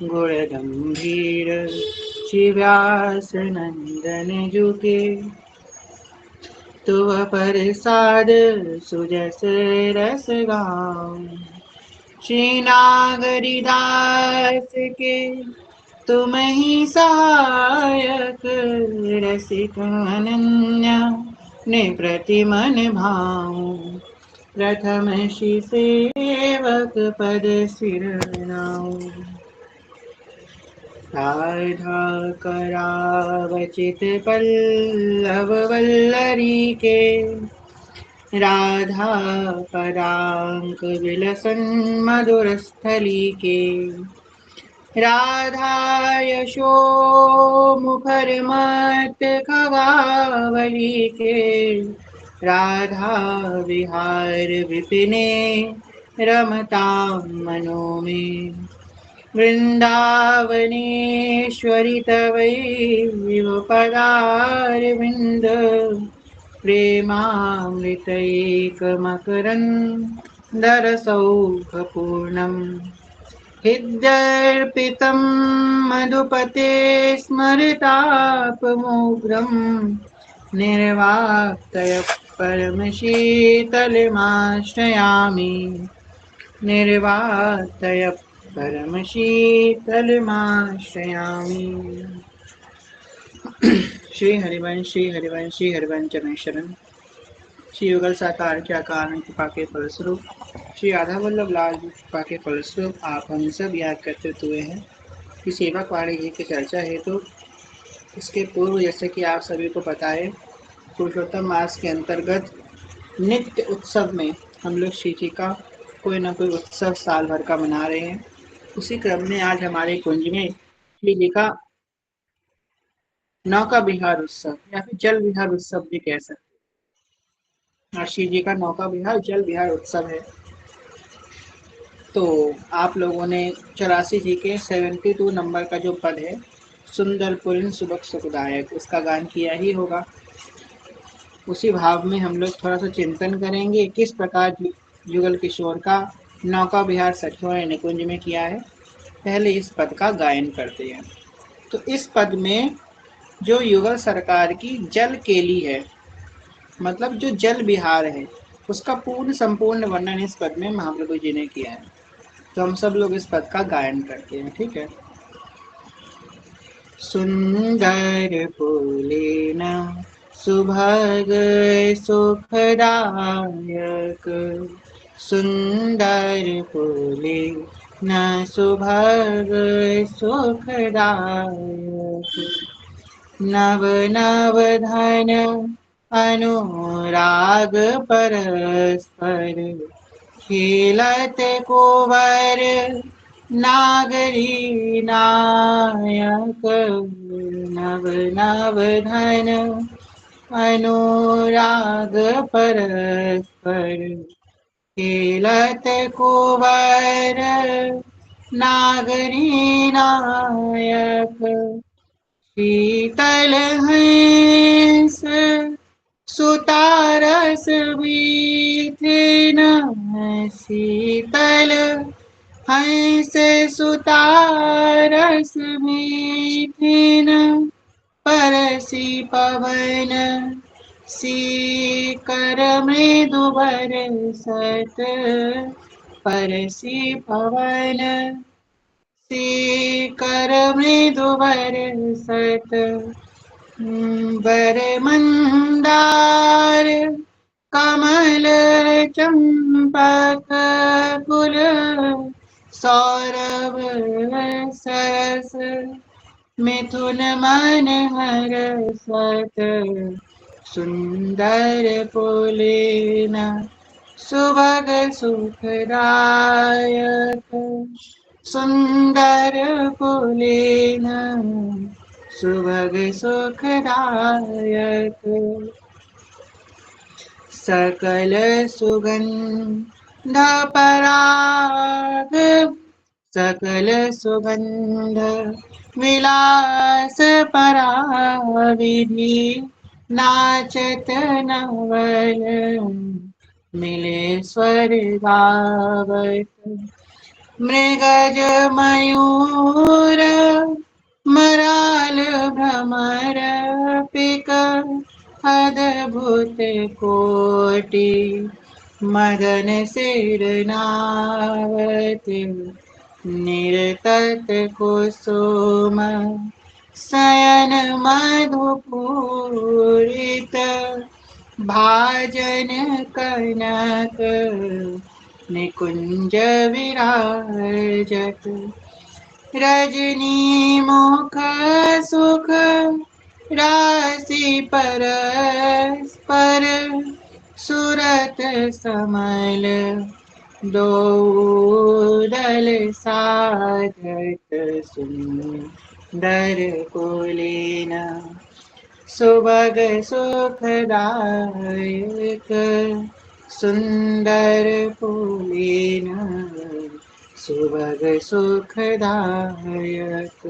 गुणगंभीर श्री व्यास नंदन जुके। तुव प्रसाद सुजस रस गाऊं, श्री नागरिदास के तुम ही सहायक। रसिक अनन्या ने प्रतिमन भाऊं, प्रथम श्री सेवक पद सिर नाऊं। राधा करावचित पल्लव वल्लरी के, राधा पदांक विलसन मधुर स्थली के। राधा यशो मुखर मत खगावली के, राधा विहार विपिने रमता मनो में। वृंदावनेश्वरी तवैव पदारविंद, प्रेमामृतैकमकरन्दरसौखपूर्णम्। हृद्यर्पितं मधुपते स्मरतापमोग्रम्, निर्वाक्तय परमशीतलमाश्रयामि, निर्वाक्तय परमशीतलमाश्रयामि। श्री हरिवंश श्री हरिवंश श्री हरिवंश शरण। श्री युगल साकार के कारण कृपा के फलस्वरूप श्री राधा वल्लभ लाल जी कृपा के फलस्वरूप आप हम सब याद करते हुए हैं कि सेवक वाणी जी की चर्चा है। तो इसके पूर्व जैसे कि आप सभी को पता है, पुरुषोत्तम मास के अंतर्गत नित्य उत्सव में हम लोग श्री जी का कोई ना कोई उत्सव साल भर का मना रहे हैं। उसी क्रम में आज हमारे कुंज में श्री जी का नौका विहार उत्सव या फिर जल विहार उत्सव भी कह सकते हैं। आज श्री जी का नौका विहार जल विहार उत्सव है। तो आप लोगों ने 84 जी के 72 नंबर का जो पद है, सुंदर पुरिन सुबक सुखदायक, उसका गान किया ही होगा। उसी भाव में हम लोग थोड़ा सा चिंतन करेंगे किस प्रकार युगल किशोर का नौका विहार सखियों ने निकुंज में किया है। पहले इस पद का गायन करते हैं। तो इस पद में जो युगल सरकार की जल केली है, मतलब जो जल विहार है, उसका पूर्ण संपूर्ण वर्णन इस पद में महाप्रभु जी ने किया है। तो हम सब लोग इस पद का गायन करते हैं, ठीक है। सुंदर पुलेन सुभग सुखदायक, सुंदर पुले न सुभग सुखदायक। नव नव धन अनुराग परस्पर, खेलत कुंवर नागरी नायक। नव नव धन अनुराग परस्पर, खेलत कुंवर नागरी नायक। शीतल हंस सुतारस बीथिन, शीतल हंस सुतारस बीथिन। परसी पवन सीकर मृदु बरसत, परसी पवन सीकर मृदु बरसत। बर मंदार कमल चंपक फूल, सौरभ सरस मिथुन मन हरसत। सुंदर पुलेन सुभग सुखदायक, सुंदर पुलेन सुभग सुखदायक। सकल सुगंध पराग, सकल सुगंध विलास पराविधि। नाचत नवल मिले स्वर गावत, मृगज मयूर मराल भ्रमर पिक अद्भुत कोटि मदन सिर नावती निरतत कुसुम शयन मधुपूरित भाजन कनक निकुंज विराजत रजनी मुख सुख राशि परस्पर सुरत समल दोदल साधत सुंदर कुलीन सुभग सुखदायक सुंदर कुलीन सुभग सुखदायक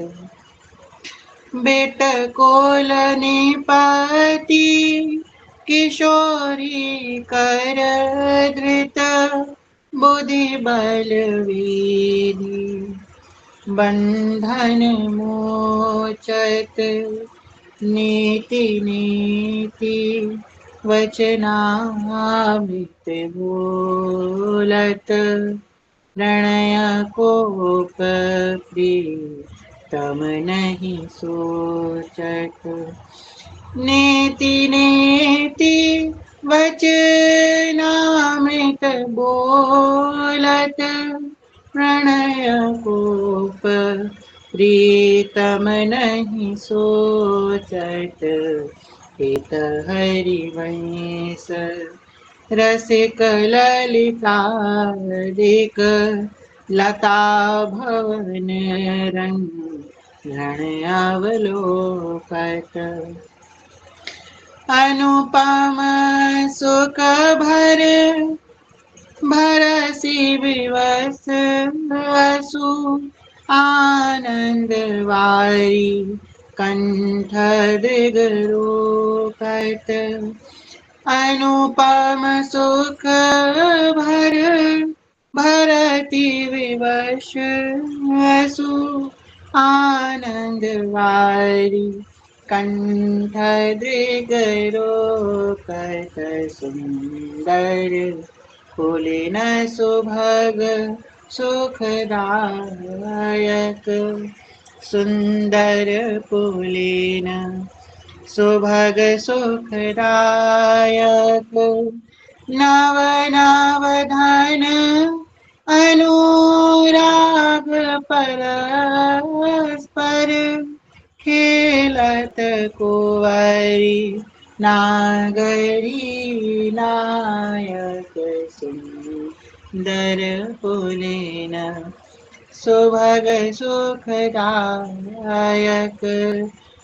बेट कोल निपति किशोरी कर धृत बुद्धि बल विधि बंधन मोचत नीति नीति वचनामृत बोलत प्रणय कोप प्रीतम नहीं सोचत नेति नेति वचनामृत बोलत प्रणय कोप प्रीतम नहीं सोचत हित हरि वंश रसिक ललितादिक लता भवन रंग अवलोकत अनुपम सुख भर भरसी विवश वसु आनंद वारी कंठ दृगरोकत अनुपम सुख भर भरती विवश वसु आनंद वारी कंठ दृगरोकत सुंदर कुलीन सुभग सुखदायक सुंदर कुलीन सुभग सुखदायक नव नव धन अनुराग परस्पर खेलत कुंवरी नागरी नायक सुंदर कुलीन सुभग सुखदायक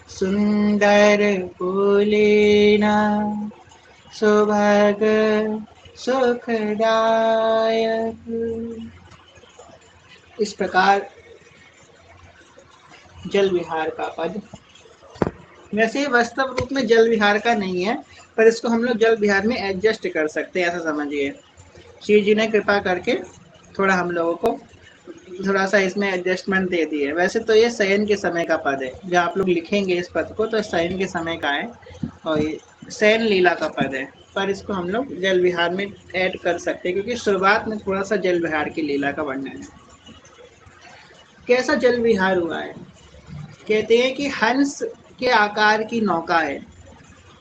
सुंदर कुलीन सुभग सुखदायक। इस प्रकार जल विहार का पद, वैसे वास्तव रूप में जल विहार का नहीं है, पर इसको हम लोग जल विहार में एडजस्ट कर सकते हैं, ऐसा समझिए। श्री जी ने कृपा करके थोड़ा हम लोगों को थोड़ा सा इसमें एडजस्टमेंट दे दी है। वैसे तो ये शयन के समय का पद है, जब आप लोग लिखेंगे इस पद को तो शयन के समय का है और ये शयन लीला का पद है, पर इसको हम लोग जल विहार में ऐड कर सकते हैं क्योंकि शुरुआत में थोड़ा सा जल विहार की लीला का वर्णन है। कैसा जल विहार हुआ है? कहते हैं कि हंस के आकार की नौका है,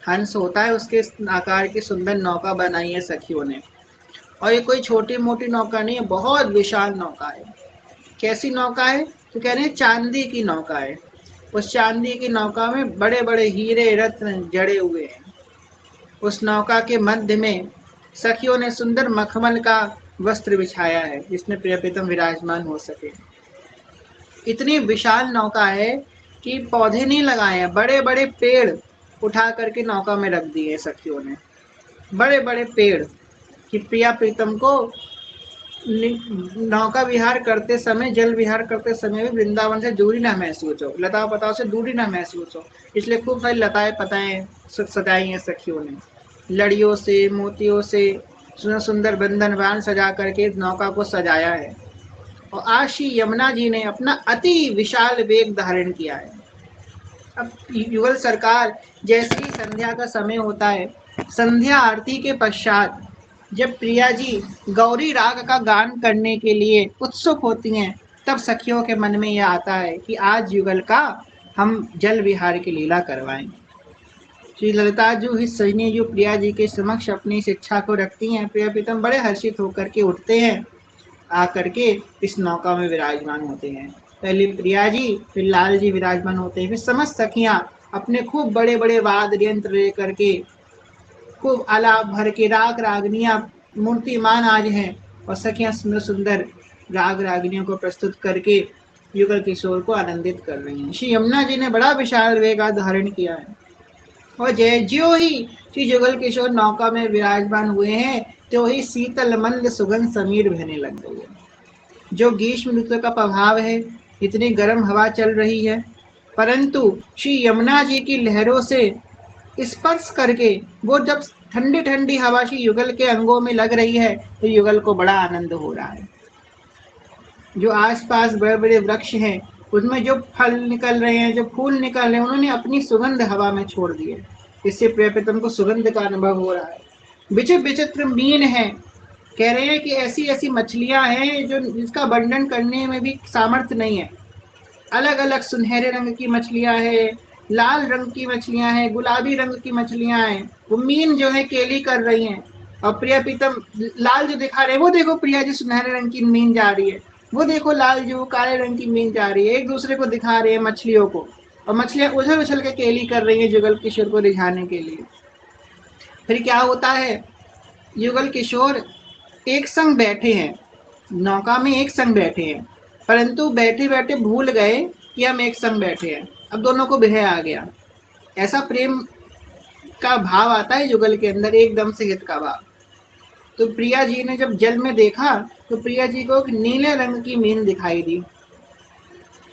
हंस होता है उसके आकार की सुंदर नौका बनाई है सखियों ने, और ये कोई छोटी मोटी नौका नहीं है, बहुत विशाल नौका है। कैसी नौका है? तो कह रहे हैं चांदी की नौका है। उस चांदी की नौका में बड़े बड़े हीरे रत्न जड़े हुए हैं। उस नौका के मध्य में सखियों ने सुंदर मखमल का वस्त्र बिछाया है जिसमें प्रिय प्रीतम विराजमान हो सके। इतनी विशाल नौका है कि पौधे नहीं लगाए हैं, बड़े बड़े पेड़ उठा करके नौका में रख दिए सखियों ने, बड़े बड़े पेड़, कि प्रिया प्रीतम को नौका विहार करते समय, जल विहार करते समय भी वृंदावन से दूरी ना महसूस हो, लता पताओं से दूरी ना महसूस हो। इसलिए खूब सारी लताएं पताएं सजाई हैं सखियों ने, लड़ियों से मोतियों से सुंदर सुंदर बंधन बाण सजा करके इस नौका को सजाया है। और आज श्री यमुना जी ने अपना अति विशाल वेग धारण किया है। अब युगल सरकार जैसे ही संध्या का समय होता है, संध्या आरती के पश्चात जब प्रिया जी गौरी राग का गान करने के लिए उत्सुक होती हैं, तब सखियों के मन में यह आता है कि आज युगल का हम जल विहार की लीला करवाएं। श्री ललिता जो इस सजनी जो प्रिया जी के समक्ष अपनी इस इच्छा को रखती हैं, प्रिया प्रीतम बड़े हर्षित होकर के उठते हैं, आकर के इस नौका में विराजमान होते हैं। पहले प्रिया जी, फिर लाल जी विराजमान होते हैं, फिर समस्त सखियां अपने खूब बड़े बड़े वाद्य यंत्र लेकर के, खूब आलाप भर के, राग रागनियां मूर्तिमान आज हैं, और सखियां सुंदर सुंदर राग रागनियों को प्रस्तुत करके युगल किशोर को आनंदित कर रही हैं। श्री यमुना जी ने बड़ा विशाल वेग धारण किया है, और ज्यों ही श्री युगल किशोर नौका में विराजमान हुए हैं, तो ही शीतल मंद सुगंध समीर बहने लग गई है। जो ग्रीष्म ऋतु का प्रभाव है, इतनी गर्म हवा चल रही है, परंतु श्री यमुना जी की लहरों से स्पर्श करके वो जब ठंडी ठंडी हवा श्री युगल के अंगों में लग रही है, तो युगल को बड़ा आनंद हो रहा है। जो आसपास बड़े बड़े वृक्ष हैं, उनमें जो फल निकल रहे हैं, जो फूल निकल रहे हैं, उन्होंने अपनी सुगंध हवा में छोड़ दी है। इससे प्रियतम को सुगंध का अनुभव हो रहा है। विचित्र विचित्र मीन है, कह रहे हैं कि ऐसी ऐसी मछलियां हैं जो जिसका वर्णन करने में भी सामर्थ्य नहीं है। अलग अलग सुनहरे रंग की मछलियां हैं, लाल रंग की मछलियां हैं, गुलाबी रंग की मछलियां हैं। वो मीन जो है केली कर रही हैं, और प्रिया प्रीतम लाल जो दिखा रहे हैं, वो देखो प्रिया जी सुनहरे रंग की मीन जा रही है, वो देखो लाल जी वो काले रंग की मीन जा रही है। एक दूसरे को दिखा रहे हैं मछलियों को, और मछलियां उछल उछल के केली कर रही है युगल किशोर को रिझाने के लिए। फिर क्या होता है, युगल किशोर एक संग बैठे हैं, नौका में एक संग बैठे हैं, परंतु बैठे बैठे भूल गए कि हम एक संग बैठे हैं। अब दोनों को विरह आ गया। ऐसा प्रेम का भाव आता है युगल के अंदर, एकदम से हित का भाव। तो प्रिया जी ने जब जल में देखा, तो प्रिया जी को एक नीले रंग की मीन दिखाई दी,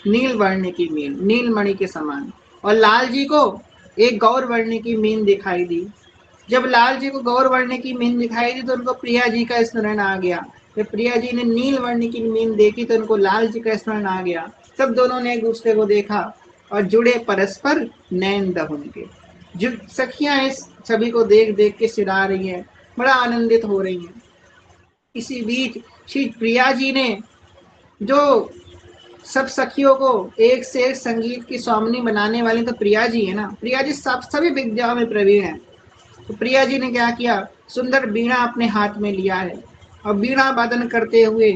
नील वर्ण की मीन, नीलमणि के समान। और लाल जी को एक गौर वर्ण की मीन दिखाई दी। जब लाल जी को गौर वर्ण की मीन दिखाई दी, तो उनको प्रिया जी का स्मरण आ गया। जब प्रिया जी ने नील वर्ण की मीन देखी, तो उनको लाल जी का स्मरण आ गया। तब दोनों ने एक दूसरे को देखा और जुड़े परस्पर नैन दहुन के। जो सखियां इस छवि को देख देख के सिरा रही हैं, बड़ा आनंदित हो रही हैं। इसी बीच श्री प्रिया जी ने जो सब सखियों को एक से एक संगीत की स्वामिनी बनाने वाली तो प्रिया जी है ना, प्रिया जी सभी विद्याओं में प्रवीण है। तो प्रिया जी ने क्या किया, सुंदर बीणा अपने हाथ में लिया है, और बीणा वादन करते हुए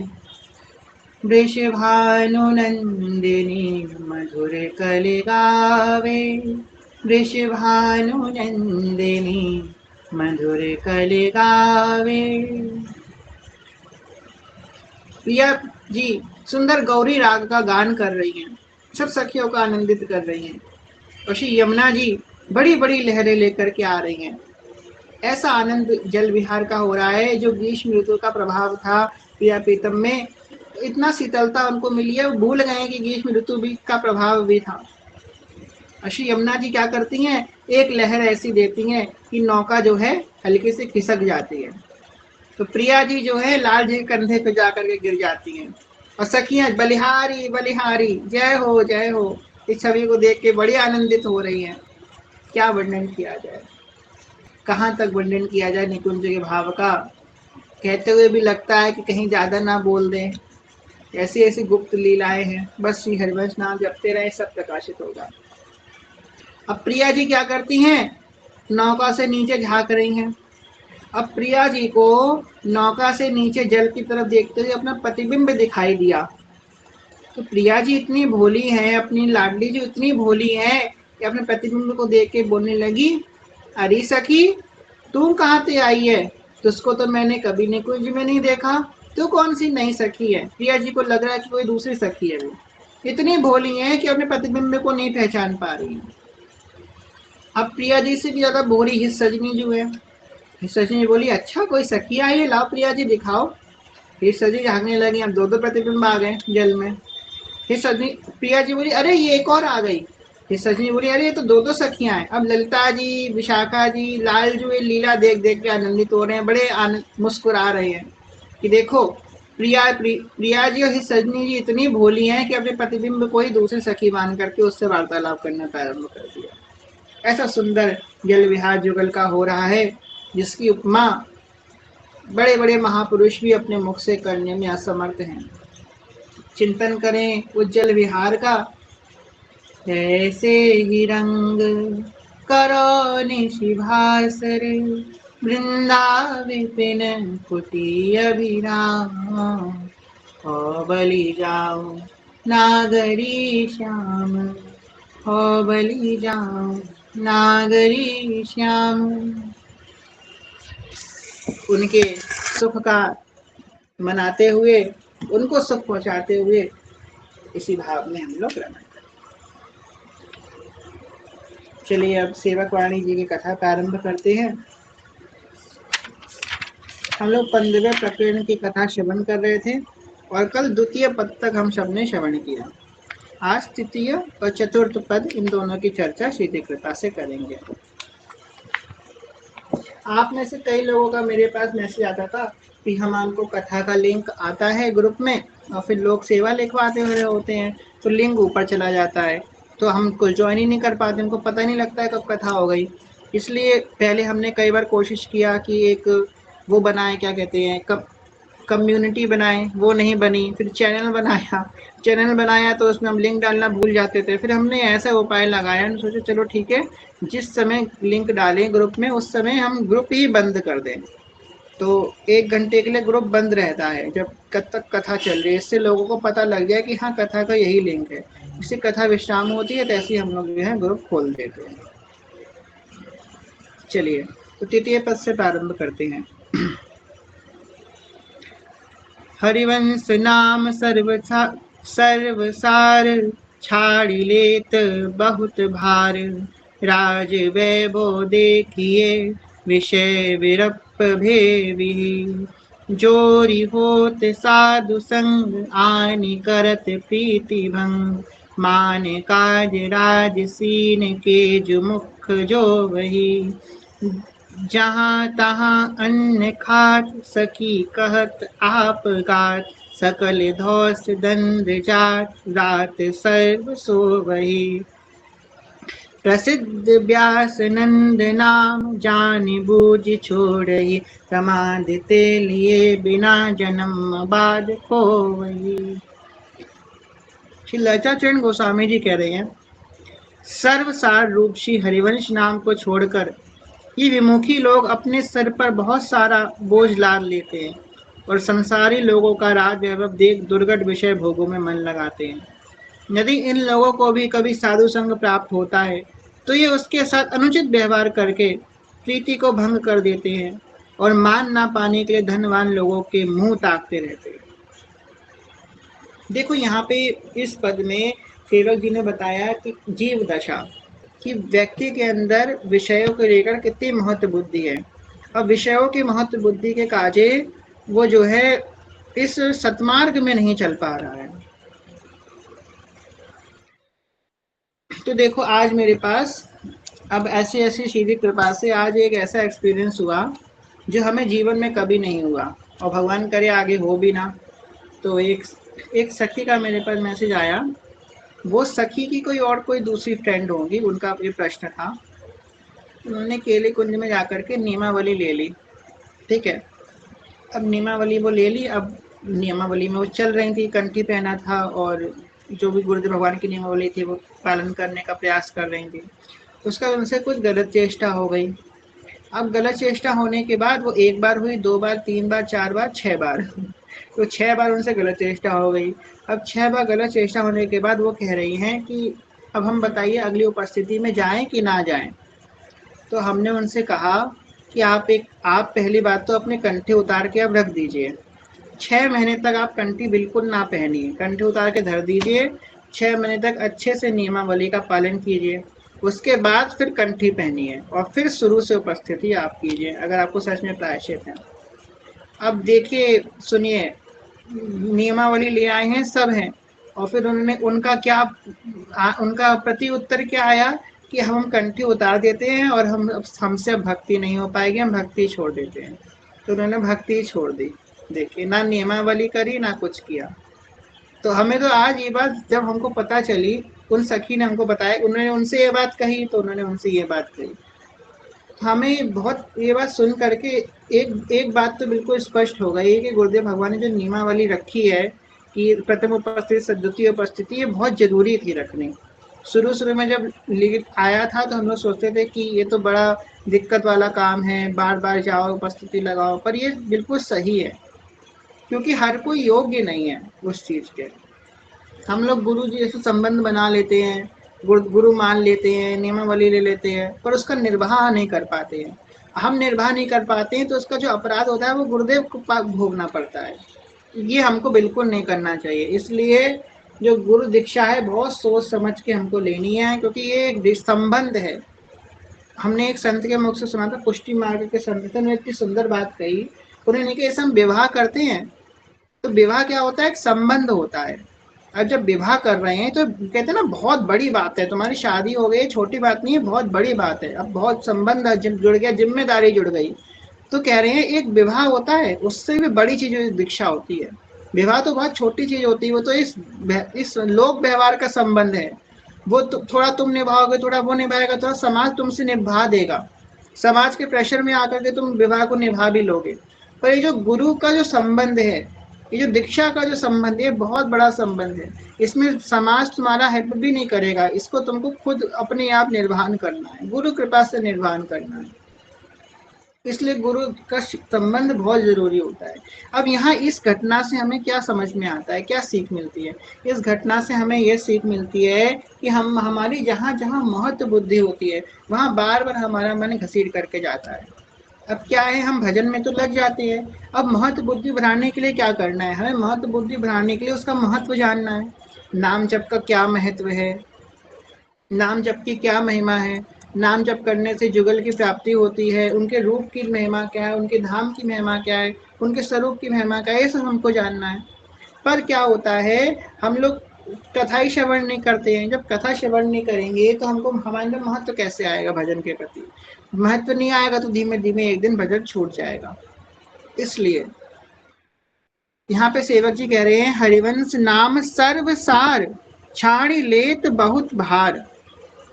वृषभानुनंदिनी मधुर कलि गावे, वृषभानुनंदिनी मधुर कलि गावे। प्रिया जी सुंदर गौरी राग का गान कर रही हैं, सब सखियों को आनंदित कर रही हैं, और श्री यमुना जी बड़ी बड़ी लहरें लेकर के आ रही हैं। ऐसा आनंद जल विहार का हो रहा है। जो ग्रीष्म ऋतु का प्रभाव था प्रिया प्रीतम में, इतना शीतलता उनको मिली है, वो भूल गए कि ग्रीष्म ऋतु भी का प्रभाव भी था। श्री यमुना जी क्या करती हैं, एक लहर ऐसी देती हैं कि नौका जो है हल्के से खिसक जाती है। तो प्रिया जी जो है लाल जी के कंधे पे जाकर के गिर जाती हैं, और सखियां बलिहारी बलिहारी जय हो जय हो, इस छवि को देख के बड़ी आनंदित हो रही हैं। क्या वर्णन किया जाए, कहाँ तक वर्णन किया जाए निकुंज के भाव का। कहते हुए भी लगता है कि कहीं ज्यादा ना बोल दें, ऐसी ऐसी गुप्त लीलाएं हैं। बस श्री हरिवंश नाम जपते रहे, सब प्रकाशित होगा। अब प्रिया जी क्या करती हैं, नौका से नीचे झांक रही हैं। अब प्रिया जी को नौका से नीचे जल की तरफ देखते हुए अपना प्रतिबिंब दिखाई दिया। तो प्रिया जी इतनी भोली हैं, अपनी लाडली जी इतनी भोली हैं कि अपने प्रतिबिंब को देख के बोलने लगी, अरे सखी तू कहाँ से आई है, तुझको तो मैंने कभी निकुंज में नहीं देखा, तू कौन सी नई सखी है। प्रिया जी को लग रहा है कि कोई दूसरी सखी है। वो इतनी भोली है कि अपने प्रतिबिंब को नहीं पहचान पा रही है। अब प्रिया जी से भी ज्यादा भोली हित सजनी जो है, सजनी बोली, अच्छा कोई सखी आई है, लाओ प्रिया जी दिखाओ। फिर सजनी झाँकने लगी, अब दो दो प्रतिबिंब आ गए जल में। फिर सजनी प्रिया जी बोली, अरे ये एक और आ गई। फिर सजनी बोली, अरे ये तो दो दो सखियां हैं। अब ललिता जी, विशाखा जी, लाल जो ये लीला देख देख के आनंदित हो रहे हैं, बड़े मुस्कुरा रहे हैं कि देखो प्रिया जी और सजनी जी इतनी भोली हैं कि अपने प्रतिबिंब को ही दूसरी सखी मान करके उससे वार्तालाप करना प्रारंभ कर दिया। ऐसा सुंदर जल विहार युगल का हो रहा है जिसकी उपमा बड़े बड़े महापुरुष भी अपने मुख से करने में असमर्थ हैं। चिंतन करें उज्जवल विहार का, ऐसे ही रंग करो निशिभासर, वृंदा विपिन कुटी अभिराम, हो बलि जाओ नागरी श्याम, हो बलि जाओ नागरी श्याम। उनके सुख का मनाते हुए, उनको सुख पहुंचाते हुए इसी भाव में हम लोग रमण करें। चलिए अब सेवक वाणी जी की कथा प्रारंभ करते हैं। हम लोग 15वें प्रकरण की कथा श्रवण कर रहे थे और कल द्वितीय पद तक हम सबने श्रवण किया। आज तृतीय और चतुर्थ पद, इन दोनों की चर्चा सीधी कृपा से करेंगे। आप में से कई लोगों का मेरे पास मैसेज आता था कि हमको कथा का लिंक आता है ग्रुप में और फिर लोग सेवा लिखवाते हुए होते हैं तो लिंक ऊपर चला जाता है, तो हम कुछ ज्वाइन ही नहीं कर पाते, हमको पता ही नहीं लगता है कब कथा हो गई। इसलिए पहले हमने कई बार कोशिश किया कि एक वो बनाए, क्या कहते हैं, कम्युनिटी बनाए, वो नहीं बनी। फिर चैनल बनाया तो उसमें हम लिंक डालना भूल जाते थे। फिर हमने ऐसा उपाय लगाया, सोचे चलो ठीक है, जिस समय लिंक डालें ग्रुप में उस समय हम ग्रुप ही बंद कर दें, तो 1 घंटे के लिए ग्रुप बंद रहता है जब कब तक कथा चल रही है। इससे लोगों को पता लग जाए कि हाँ कथा का यही लिंक है। इससे कथा विश्राम होती है, तैसे हम लोग जो है ग्रुप खोल देते हैं। चलिए तो तृतीय पद से प्रारंभ करते हैं। हरिवंश नाम सर्वसार, छाड़ी लेत बहुत भार, राज वैभव देखिए विषय विरप भेवी, जोरी होत साधु संग आनि करत प्रीति भंग, मान काज राज सीन के जो मुख जो वही, जहाँ तहाँ अन्न खात सखी कहत आप गात, सकल धौस दंड जात रात सर्व सो वही, प्रसिद्ध व्यास नंद नाम जानि बूझ छोड़ही, समाधिते लिए बिना जन्म बाद खोवही। श्री ललिताचरण गोस्वामी जी कह रहे हैं, सर्वसार रूप श्री हरिवंश नाम को छोड़कर ये विमुखी लोग अपने सर पर बहुत सारा बोझ लाद लेते हैं और संसारी लोगों का राज वैभव देख दुर्घट विषय भोगों में मन लगाते हैं। यदि इन लोगों को भी कभी साधु संग प्राप्त होता है तो ये उसके साथ अनुचित व्यवहार करके प्रीति को भंग कर देते हैं और मान ना पाने के लिए धनवान लोगों के मुंह ताकते रहते हैं। देखो यहाँ पे इस पद में सेवक जी ने बताया कि जीव दशा, कि व्यक्ति के अंदर विषयों को लेकर कितनी महत्व बुद्धि है और विषयों की महत्व बुद्धि के काजे वो जो है इस सतमार्ग में नहीं चल पा रहा है। तो देखो आज मेरे पास अब ऐसी ऐसी सीधी कृपा से आज एक ऐसा एक्सपीरियंस हुआ जो हमें जीवन में कभी नहीं हुआ और भगवान करे आगे हो भी ना। तो एक सखी का मेरे पास मैसेज आया, वो सखी की कोई दूसरी फ्रेंड होगी, उनका ये प्रश्न था। उन्होंने केले कुंज में जाकर के नियमावली ले ली, ठीक है। अब नियमावली वो ले ली, अब नियमावली में वो चल रही थी, कंठी पहना था और जो भी गुरुदेव भगवान की नियमावली थी वो पालन करने का प्रयास कर रही थी। उसका उनसे कुछ गलत चेष्टा हो गई। अब गलत चेष्टा होने के बाद वो 1 बार हुई, 2 बार, 3 बार, 4 बार, 6 बार तो 6 बार उनसे गलत चेष्टा हो गई। अब 6 बार गलत चेष्टा होने के बाद वो कह रही हैं कि अब हम बताइए अगली उपस्थिति में जाएं कि ना जाएं। तो हमने उनसे कहा कि आप पहली बात तो अपने कंठे उतार के अब रख दीजिए। 6 महीने तक आप कंठी बिल्कुल ना पहनिए, कंठे उतार के धर दीजिए। 6 महीने तक अच्छे से नियमावली का पालन कीजिए, उसके बाद फिर कंठी पहनिए और फिर शुरू से उपस्थिति आप कीजिए अगर आपको सच में प्रायश्चित है। अब देखिए सुनिए, नियमावली ले आए हैं, सब हैं, और फिर उन्होंने उनका प्रति उत्तर क्या आया कि हम कंठी उतार देते हैं और हमसे भक्ति नहीं हो पाएगी, हम भक्ति छोड़ देते हैं। तो उन्होंने भक्ति छोड़ दी। देखिए, ना नियमावली करी ना कुछ किया। तो हमें तो आज ये बात जब हमको पता चली, उन सखी ने हमको बताया, उन्होंने उनसे ये बात कही तो उन्होंने उनसे ये बात कही। हमें बहुत ये बात सुन करके एक एक बात तो बिल्कुल स्पष्ट हो गई कि गुरुदेव भगवान ने जो नियमावली रखी है कि प्रथम उपस्थिति, द्वितीय उपस्थिति, ये बहुत जरूरी थी रखनी। शुरू शुरू में जब लिख आया था तो हम लोग सोचते थे कि ये तो बड़ा दिक्कत वाला काम है, बार बार जाओ उपस्थिति लगाओ, पर ये बिल्कुल सही है क्योंकि हर कोई योग्य नहीं है उस चीज के। हम लोग गुरु जी से संबंध बना लेते हैं, गुरु मान लेते हैं, नियमावली ले लेते हैं, पर उसका निर्वाह नहीं कर पाते हैं। हम निर्वाह नहीं कर पाते हैं तो उसका जो अपराध होता है वो गुरुदेव को भोगना पड़ता है। ये हमको बिल्कुल नहीं करना चाहिए। इसलिए जो गुरु दीक्षा है बहुत सोच समझ के हमको लेनी है, क्योंकि ये एक संबंध है। हमने एक संत के मुख से सुना था, पुष्टि मार्ग के संत ने इतनी सुंदर बात कही। उन्होंने कहा, हम विवाह करते हैं तो विवाह क्या होता है, एक संबंध होता है। अब जब विवाह कर रहे हैं तो कहते हैं ना, बहुत बड़ी बात है, तुम्हारी शादी हो गई, छोटी बात नहीं है, बहुत बड़ी बात है। अब बहुत संबंध जुड़ गया, जिम्मेदारी जुड़ गई। तो कह रहे हैं एक विवाह होता है, उससे भी बड़ी चीज दीक्षा होती है। विवाह तो बहुत छोटी चीज होती है, वो तो इस लोक व्यवहार का संबंध है। वो तो थोड़ा तुम निभाओगे, थोड़ा वो निभाएगा, थोड़ा समाज तुमसे निभा देगा। समाज के प्रेशर में आकर के तुम विवाह को निभा भी लोगे। पर ये जो गुरु का जो संबंध है, ये जो दीक्षा का जो संबंध है, बहुत बड़ा संबंध है। इसमें समाज तुम्हारा हेल्प भी नहीं करेगा, इसको तुमको खुद अपने आप निर्वहन करना है, गुरु कृपा से निर्वहन करना है। इसलिए गुरु का संबंध बहुत जरूरी होता है। अब यहाँ इस घटना से हमें क्या समझ में आता है, क्या सीख मिलती है? इस घटना से हमें यह सीख मिलती है कि हम हमारी जहाँ जहाँ महत्व बुद्धि होती है वहाँ बार बार हमारा मन घसीट करके जाता है। अब क्या है, हम भजन में तो लग जाते हैं। अब महत्व बुद्धि बढ़ाने के लिए क्या करना है? हमें महत्व बुद्धि बढ़ाने के लिए उसका महत्व जानना है। नाम जप का क्या महत्व है, नाम जप की क्या महिमा है, नाम जप करने से जुगल की प्राप्ति होती है, उनके रूप की महिमा क्या है, उनके धाम की महिमा क्या है, उनके स्वरूप की महिमा क्या है, ये सब हमको जानना है। पर क्या होता है, हम लोग कथा ही श्रवण नहीं करते हैं। जब कथा श्रवण नहीं करेंगे तो हमको हमारे अंदर महत्व कैसे आएगा भजन के प्रति? महत्व नहीं आएगा तो धीमे धीमे एक दिन भजन छूट जाएगा। इसलिए यहाँ पे सेवक जी कह रहे हैं, हरिवंश नाम सर्वसार छाड़ी लेत बहुत भार।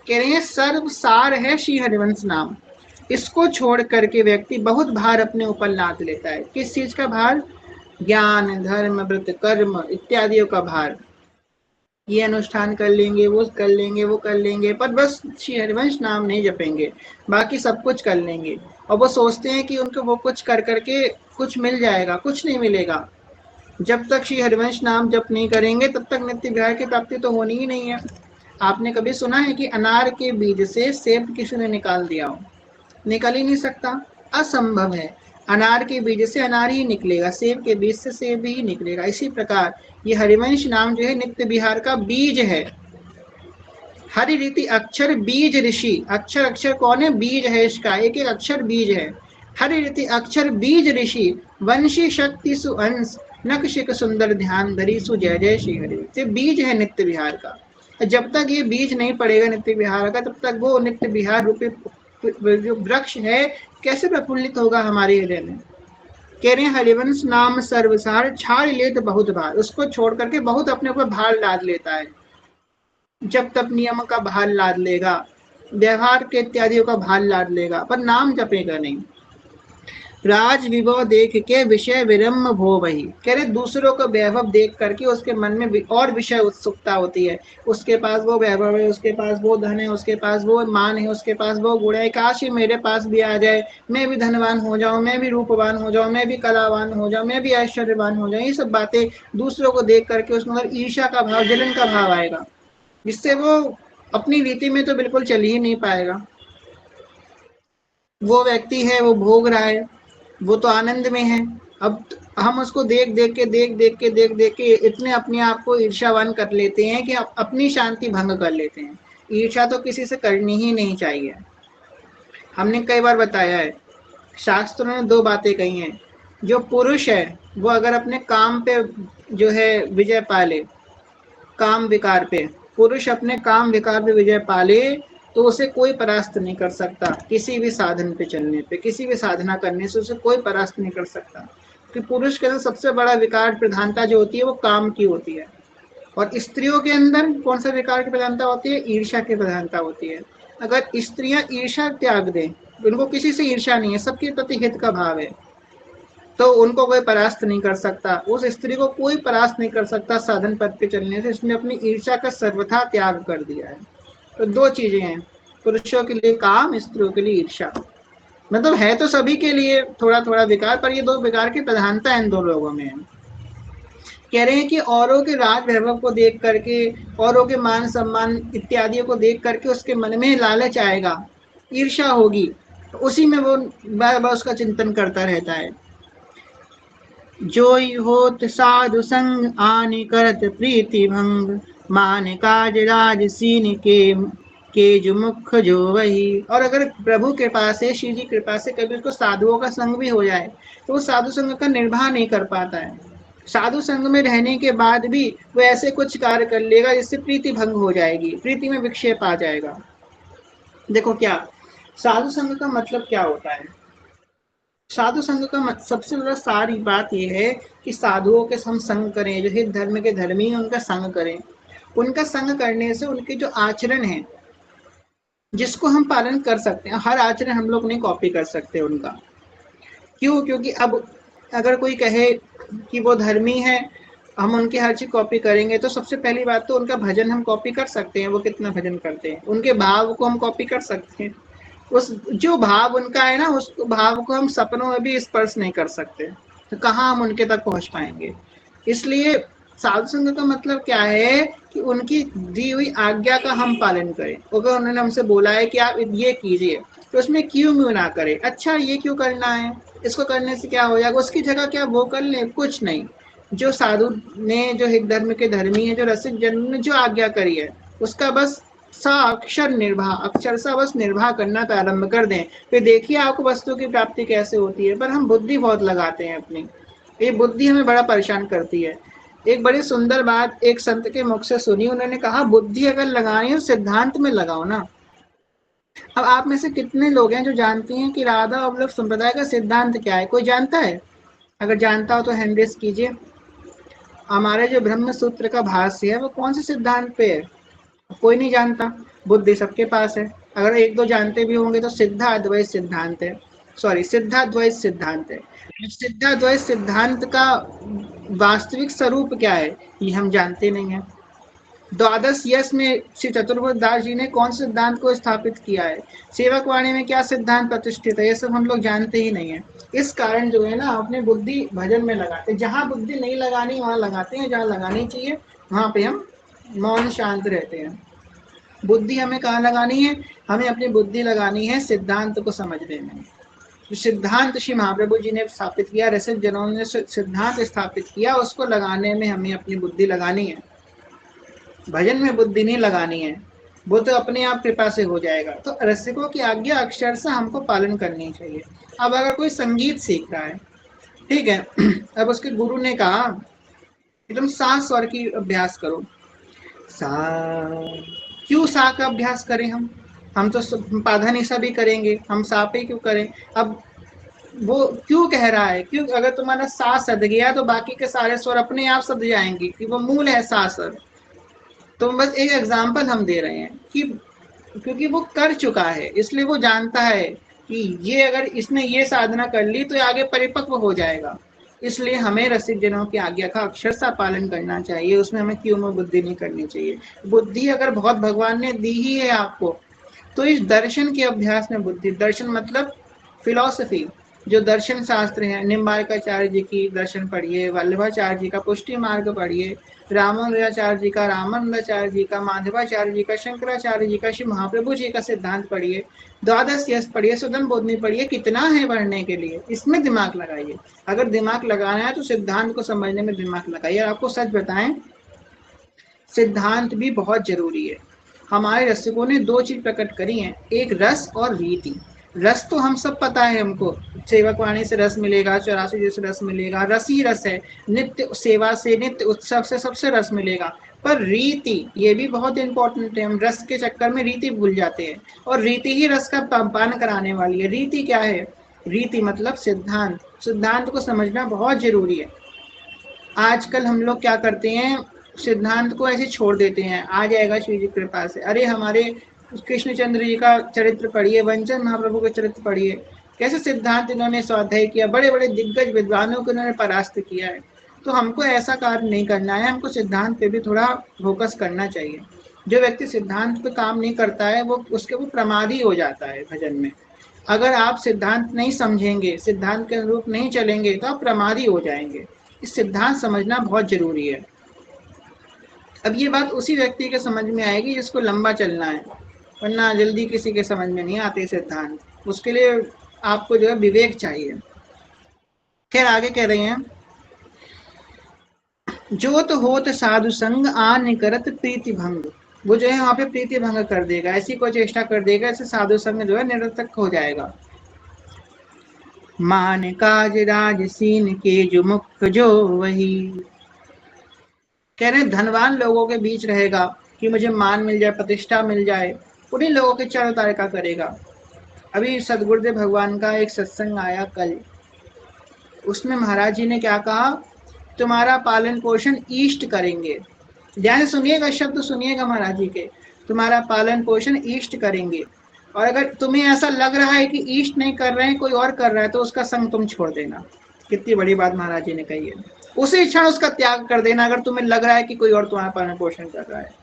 कह रहे हैं सर्वसार है श्री हरिवंश नाम, इसको छोड़ करके व्यक्ति बहुत भार अपने ऊपर लाद लेता है। किस चीज का भार? ज्ञान, धर्म, व्रत, कर्म इत्यादियों का भार। ये अनुष्ठान कर लेंगे, वो कर लेंगे, वो कर लेंगे, पर बस श्री हरिवंश नाम नहीं जपेंगे, बाकी सब कुछ कर लेंगे। और वो सोचते हैं कि उनको वो कुछ कर करके कुछ मिल जाएगा, कुछ नहीं मिलेगा। जब तक श्री हरिवंश नाम जप नहीं करेंगे तब तक नित्य विहार की प्राप्ति तो होनी ही नहीं है। आपने कभी सुना है कि अनार के बीज से सेब किसी ने निकाल दिया हो? निकल ही नहीं सकता, असंभव है। अनार के बीज से अनार ही निकलेगा, सेब के बीज से सेब ही निकलेगा। इसी प्रकार ये हरिवंश नाम जो है नित्य विहार का बीज है। हरि रीति अक्षर बीज ऋषि, अक्षर अक्षर कौन है? बीज है इसका, एक एक अक्षर बीज है। हरि रीति अक्षर बीज ऋषि, वंशी शक्ति सुअंश, नक्शिक सुंदर ध्यान धरी सु जय जय श्री हरि। ये बीज है नित्य विहार का। जब तक ये बीज नहीं पड़ेगा नित्य विहार का, तब तक वो नित्य विहार रूपी जो वृक्ष है कैसे प्रफुल्लित होगा हमारे हृदय में? कह रहे हैं हरिवंश नाम सर्वसार छाड़ लेत बहुत भार, उसको छोड़ करके बहुत अपने ऊपर भार लाद लेता है। जब तक नियम का भार लाद लेगा, व्यवहार के इत्यादियों का भार लाद लेगा, पर नाम जपेगा नहीं। राज विभव देख के विषय विरम भो वही। कह रहे दूसरों का वैभव देख करके उसके मन में और विषय उत्सुकता होती है। उसके पास वो वैभव है, उसके पास वो धन है, उसके पास वो मान है, उसके पास वो गुण है, काश ही मेरे पास भी आ जाए, मैं भी धनवान हो जाऊं, मैं भी रूपवान हो जाऊं, मैं भी कलावान हो जाऊं, मैं भी ऐश्वर्यवान हो जाऊं। ये सब बातें दूसरों को देख करके उसमें अगर ईर्ष्या का भाव, जलन का भाव आएगा, जिससे वो अपनी रीति में तो बिल्कुल चल ही नहीं पाएगा। वो व्यक्ति है, वो भोग रहा है, वो तो आनंद में है। अब हम उसको देख देख के इतने अपने आप को ईर्ष्यावान कर लेते हैं कि अपनी शांति भंग कर लेते हैं। ईर्ष्या तो किसी से करनी ही नहीं चाहिए। हमने कई बार बताया है, शास्त्रों ने दो बातें कही हैं। जो पुरुष है वो अगर अपने काम पे जो है विजय पाले, काम विकार पे, पुरुष अपने काम विकार पे विजय पाले तो उसे कोई परास्त नहीं कर सकता। किसी भी साधन पे चलने पे, किसी भी साधना करने से उसे कोई परास्त नहीं कर सकता। कि पुरुष के अंदर सबसे बड़ा विकार प्रधानता जो होती है वो काम की होती है, और स्त्रियों के अंदर कौन सा विकार की प्रधानता होती है? ईर्ष्या की प्रधानता होती है। अगर स्त्रियां ईर्ष्या त्याग दें, उनको किसी से ईर्ष्या नहीं है, सबके प्रति हित का भाव है, तो उनको कोई परास्त नहीं कर सकता, उस स्त्री को कोई परास्त नहीं कर सकता साधन पद पे चलने से। इसने अपनी ईर्ष्या का सर्वथा त्याग कर दिया है। तो दो चीजें हैं, पुरुषों के लिए काम, स्त्रियों के लिए ईर्ष्या। मतलब है तो सभी के लिए थोड़ा थोड़ा विकार, पर ये दो विकार की प्रधानता इन दो लोगों में है। कह रहे हैं कि औरों के राज वैभव को देख करके, औरों के मान सम्मान इत्यादि को देख करके उसके मन में लालच आएगा, ईर्ष्या होगी, तो उसी में वो बार बार उसका चिंतन करता रहता है। जोई होत साधु संग आनि करत प्रीति भंग, मान काज राज सीन के जो मुख जो वही। और अगर प्रभु कृपा से, श्री जी कृपा से कभी उसको साधुओं का संग भी हो जाए, तो वो साधु संग का निर्वाह नहीं कर पाता है। साधु संग में रहने के बाद भी वो ऐसे कुछ कार्य कर लेगा जिससे प्रीति भंग हो जाएगी, प्रीति में विक्षेप आ जाएगा। देखो क्या साधु संग का मतलब क्या होता है? साधु संघ का सबसे बड़ा सारी बात यह है कि साधुओं के हम संग करें, जो हित धर्म के धर्मी हैं उनका संग करें। उनका संग करने से उनके जो आचरण है, जिसको हम पालन कर सकते हैं, हर आचरण हम लोग नहीं कॉपी कर सकते उनका। क्यों? क्योंकि अब अगर कोई कहे कि वो धर्मी है, हम उनकी हर चीज कॉपी करेंगे, तो सबसे पहली बात तो उनका भजन हम कॉपी कर सकते हैं, वो कितना भजन करते हैं, उनके भाव को हम कॉपी कर सकते हैं। उस जो भाव उनका है ना, उस भाव को हम सपनों में भी स्पर्श नहीं कर सकते, तो कहाँ हम उनके तक पहुंच पाएंगे। इसलिए साधु संग का मतलब क्या है कि उनकी दी हुई आज्ञा का हम पालन करें। अगर उन्होंने हमसे बोला है कि आप ये कीजिए, तो उसमें क्यों म्यों ना करें, अच्छा ये क्यों करना है, इसको करने से क्या हो जाएगा, उसकी जगह क्या वो कर ले, कुछ नहीं। जो साधु ने, जो हित धर्म के धर्मी है, जो रसिक जन ने जो आज्ञा करी है, उसका बस सा अक्षर निर्वाह, अक्षर सा बस निर्वाह करना प्रारंभ कर दें, फिर देखिए आपको वस्तु की प्राप्ति कैसे होती है। पर हम बुद्धि बहुत लगाते हैं अपनी, ये बुद्धि हमें बड़ा परेशान करती है। एक बड़ी सुंदर बात एक संत के मुख से सुनी, उन्होंने कहा बुद्धि अगर लगानी हो सिद्धांत में लगाओ ना। अब आप में से कितने लोग हैं जो जानती हैं कि राधा वल्लभ संप्रदाय का सिद्धांत क्या है? कोई जानता है? अगर जानता हो तो हैंड रेज कीजिए। हमारे जो ब्रह्म सूत्र का भाष्य है वो कौन से सिद्धांत पे है? कोई नहीं जानता। बुद्धि सबके पास है। अगर एक दो जानते भी होंगे तो सिद्धाद्वैत सिद्धांत है, सॉरी सिद्धाद्वैत सिद्धांत है। सिद्धाद्वैत सिद्धांत का वास्तविक स्वरूप क्या है ये हम जानते नहीं है। द्वादश यश में श्री चतुर्भुज दास जी ने कौन से सिद्धांत को स्थापित किया है, सेवक वाणी में क्या सिद्धांत प्रतिष्ठित है, ये सब हम लोग जानते ही नहीं है। इस कारण जो है ना, अपने बुद्धि भजन में लगाते, जहाँ बुद्धि नहीं लगानी वहां लगाते हैं, जहाँ लगानी चाहिए वहां पे हम मौन शांत रहते हैं। बुद्धि हमें कहाँ लगानी है? हमें अपनी बुद्धि लगानी है सिद्धांत को समझने में। जो सिद्धांत श्री महाप्रभु जी ने स्थापित किया, रसिक जनों ने सिद्धांत स्थापित किया, उसको लगाने में हमें अपनी बुद्धि लगानी है। भजन में बुद्धि नहीं लगानी है, वो तो अपने आप कृपा से हो जाएगा। तो रसिकों की आज्ञा अक्षरशः हमको पालन करनी चाहिए। अब अगर कोई संगीत सीख रहा है, ठीक है, अब उसके गुरु ने कहा एकदम सा स्वर की अभ्यास करो, सा। क्यों सा का अभ्यास करें? हम तो पाधा निशा भी करेंगे, हम सा पे क्यों करें? अब वो क्यों कह रहा है? क्यों? अगर तुम्हारा सा सद गया तो बाकी के सारे स्वर अपने आप सद जाएंगे, कि वो मूल है सा स्वर। तो बस एक एग्जाम्पल हम दे रहे हैं कि क्योंकि वो कर चुका है, इसलिए वो जानता है कि ये अगर इसने ये साधना कर ली तो आगे परिपक्व हो जाएगा। इसलिए हमें रसिक जनों की आज्ञा का अक्षरशः पालन करना चाहिए, उसमें हमें क्यों में बुद्धि नहीं करनी चाहिए। बुद्धि अगर बहुत भगवान ने दी ही है आपको, तो इस दर्शन के अभ्यास में बुद्धि, दर्शन मतलब फिलॉसफी, जो दर्शन शास्त्र है, निम्बार्काचार्य जी की दर्शन पढ़िए, वल्लभाचार्य जी का पुष्टि मार्ग पढ़िए, रामानुजाचार्य जी का, रामानंदाचार्य जी का, माधवाचार्य जी का, शंकराचार्य जी का, श्री महाप्रभु जी का सिद्धांत पढ़िए, द्वादश यश पढ़िए, सुदन बोधनी पढ़िए, कितना है पढ़ने के लिए, इसमें दिमाग लगाइए। अगर दिमाग लगाना है तो सिद्धांत को समझने में दिमाग लगाइए। आपको सच बताएं, सिद्धांत भी बहुत जरूरी है। हमारे रसिकों ने दो चीज प्रकट करी हैं, एक रस और रीति। रस तो हम सब पता है हमको, सेवक वाणी से रस मिलेगा, 84 से रस मिलेगा, रस ही रस है, नित्य सेवा से, नित्य उत्सव से, सबसे रस मिलेगा। पर रीति ये भी बहुत इंपॉर्टेंट है। हम रस के चक्कर में रीति भूल जाते हैं, और रीति ही रस का पान कराने वाली है। रीति क्या है? रीति मतलब सिद्धांत, सिद्धांत को समझना बहुत जरूरी है। आजकल हम लोग क्या करते हैं, सिद्धांत को ऐसे छोड़ देते हैं, आ जाएगा शिव जी कृपा से। अरे हमारे कृष्णचंद्र जी का चरित्र पढ़िए, वंचन महाप्रभु का चरित्र पढ़िए, कैसे सिद्धांत इन्होंने स्वाध्याय किया, बड़े बड़े दिग्गज विद्वानों को इन्होंने परास्त किया है। तो हमको ऐसा कार्य नहीं करना है, हमको सिद्धांत पे भी थोड़ा फोकस करना चाहिए। जो व्यक्ति सिद्धांत पे काम नहीं करता है वो प्रमादी हो जाता है भजन में। अगर आप सिद्धांत नहीं समझेंगे, सिद्धांत के अनुरूप नहीं चलेंगे तो आप प्रमादी हो जाएंगे। इस सिद्धांत समझना बहुत जरूरी है। अब ये बात उसी व्यक्ति के समझ में आएगी जिसको लंबा चलना है, वरना जल्दी किसी के समझ में नहीं आते सिद्धांत। उसके लिए आपको जो है विवेक चाहिए। खैर आगे कह रहे हैं, जो तो होत साधु संग आन करत प्रीति भंग। वो जो है वहां पे प्रीति भंग कर देगा, ऐसी कोई चेष्टा कर देगा, ऐसे साधु संग जो है निरर्थक हो जाएगा। मान काज राजसीन के जो मुख जो वही। कह रहे हैं धनवान लोगों के बीच रहेगा कि मुझे मान मिल जाए, प्रतिष्ठा मिल जाए, उन्हीं लोगों के चरण तारिका करेगा। अभी सदगुरुदेव भगवान का एक सत्संग आया कल, उसमें महाराज जी ने क्या कहा, तुम्हारा पालन पोषण ईष्ट करेंगे। ध्यान से सुनिएगा, शब्द सुनिएगा महाराज जी के, तुम्हारा पालन पोषण ईष्ट करेंगे। और अगर तुम्हें ऐसा लग रहा है कि ईष्ट नहीं कर रहे हैं, कोई और कर रहा है, तो उसका संग तुम छोड़ देना। कितनी बड़ी बात महाराज जी ने कही है। उसी क्षण उसका त्याग कर देना अगर तुम्हें लग रहा है कि कोई और तुम्हारा पालन पोषण कर रहा है।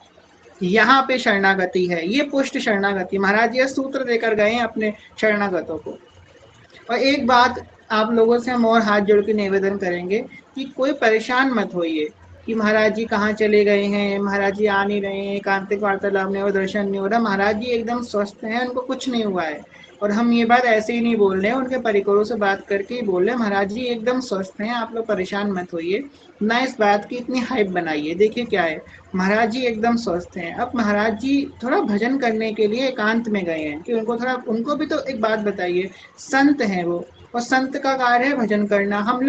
यहाँ पे शरणागति है, ये पुष्ट शरणागति। महाराज जी सूत्र देकर गए हैं अपने शरणागतों को। और एक बात आप लोगों से हम और हाथ जोड़ के निवेदन करेंगे कि कोई परेशान मत होइए कि महाराज जी कहाँ चले गए हैं, महाराज जी आ नहीं रहे हैं, एकांतिक वार्तालाप नहीं हो, दर्शन नहीं हो रहा। महाराज जी एकदम स्वस्थ हैं, उनको कुछ नहीं हुआ है। और हम ये बात ऐसे ही नहीं बोल रहे हैं, उनके परिकरों से बात करके ही बोल रहे हैं, महाराज जी एकदम स्वस्थ हैं, आप लोग परेशान मत होइए, ना इस बात की इतनी हाइप बनाइए। देखिए क्या है, महाराज जी एकदम स्वस्थ हैं। अब महाराज जी थोड़ा भजन करने के लिए एकांत में गए हैं कि उनको भी तो एक बात बताइए, संत हैं वो, और संत का कार्य है भजन करना। हम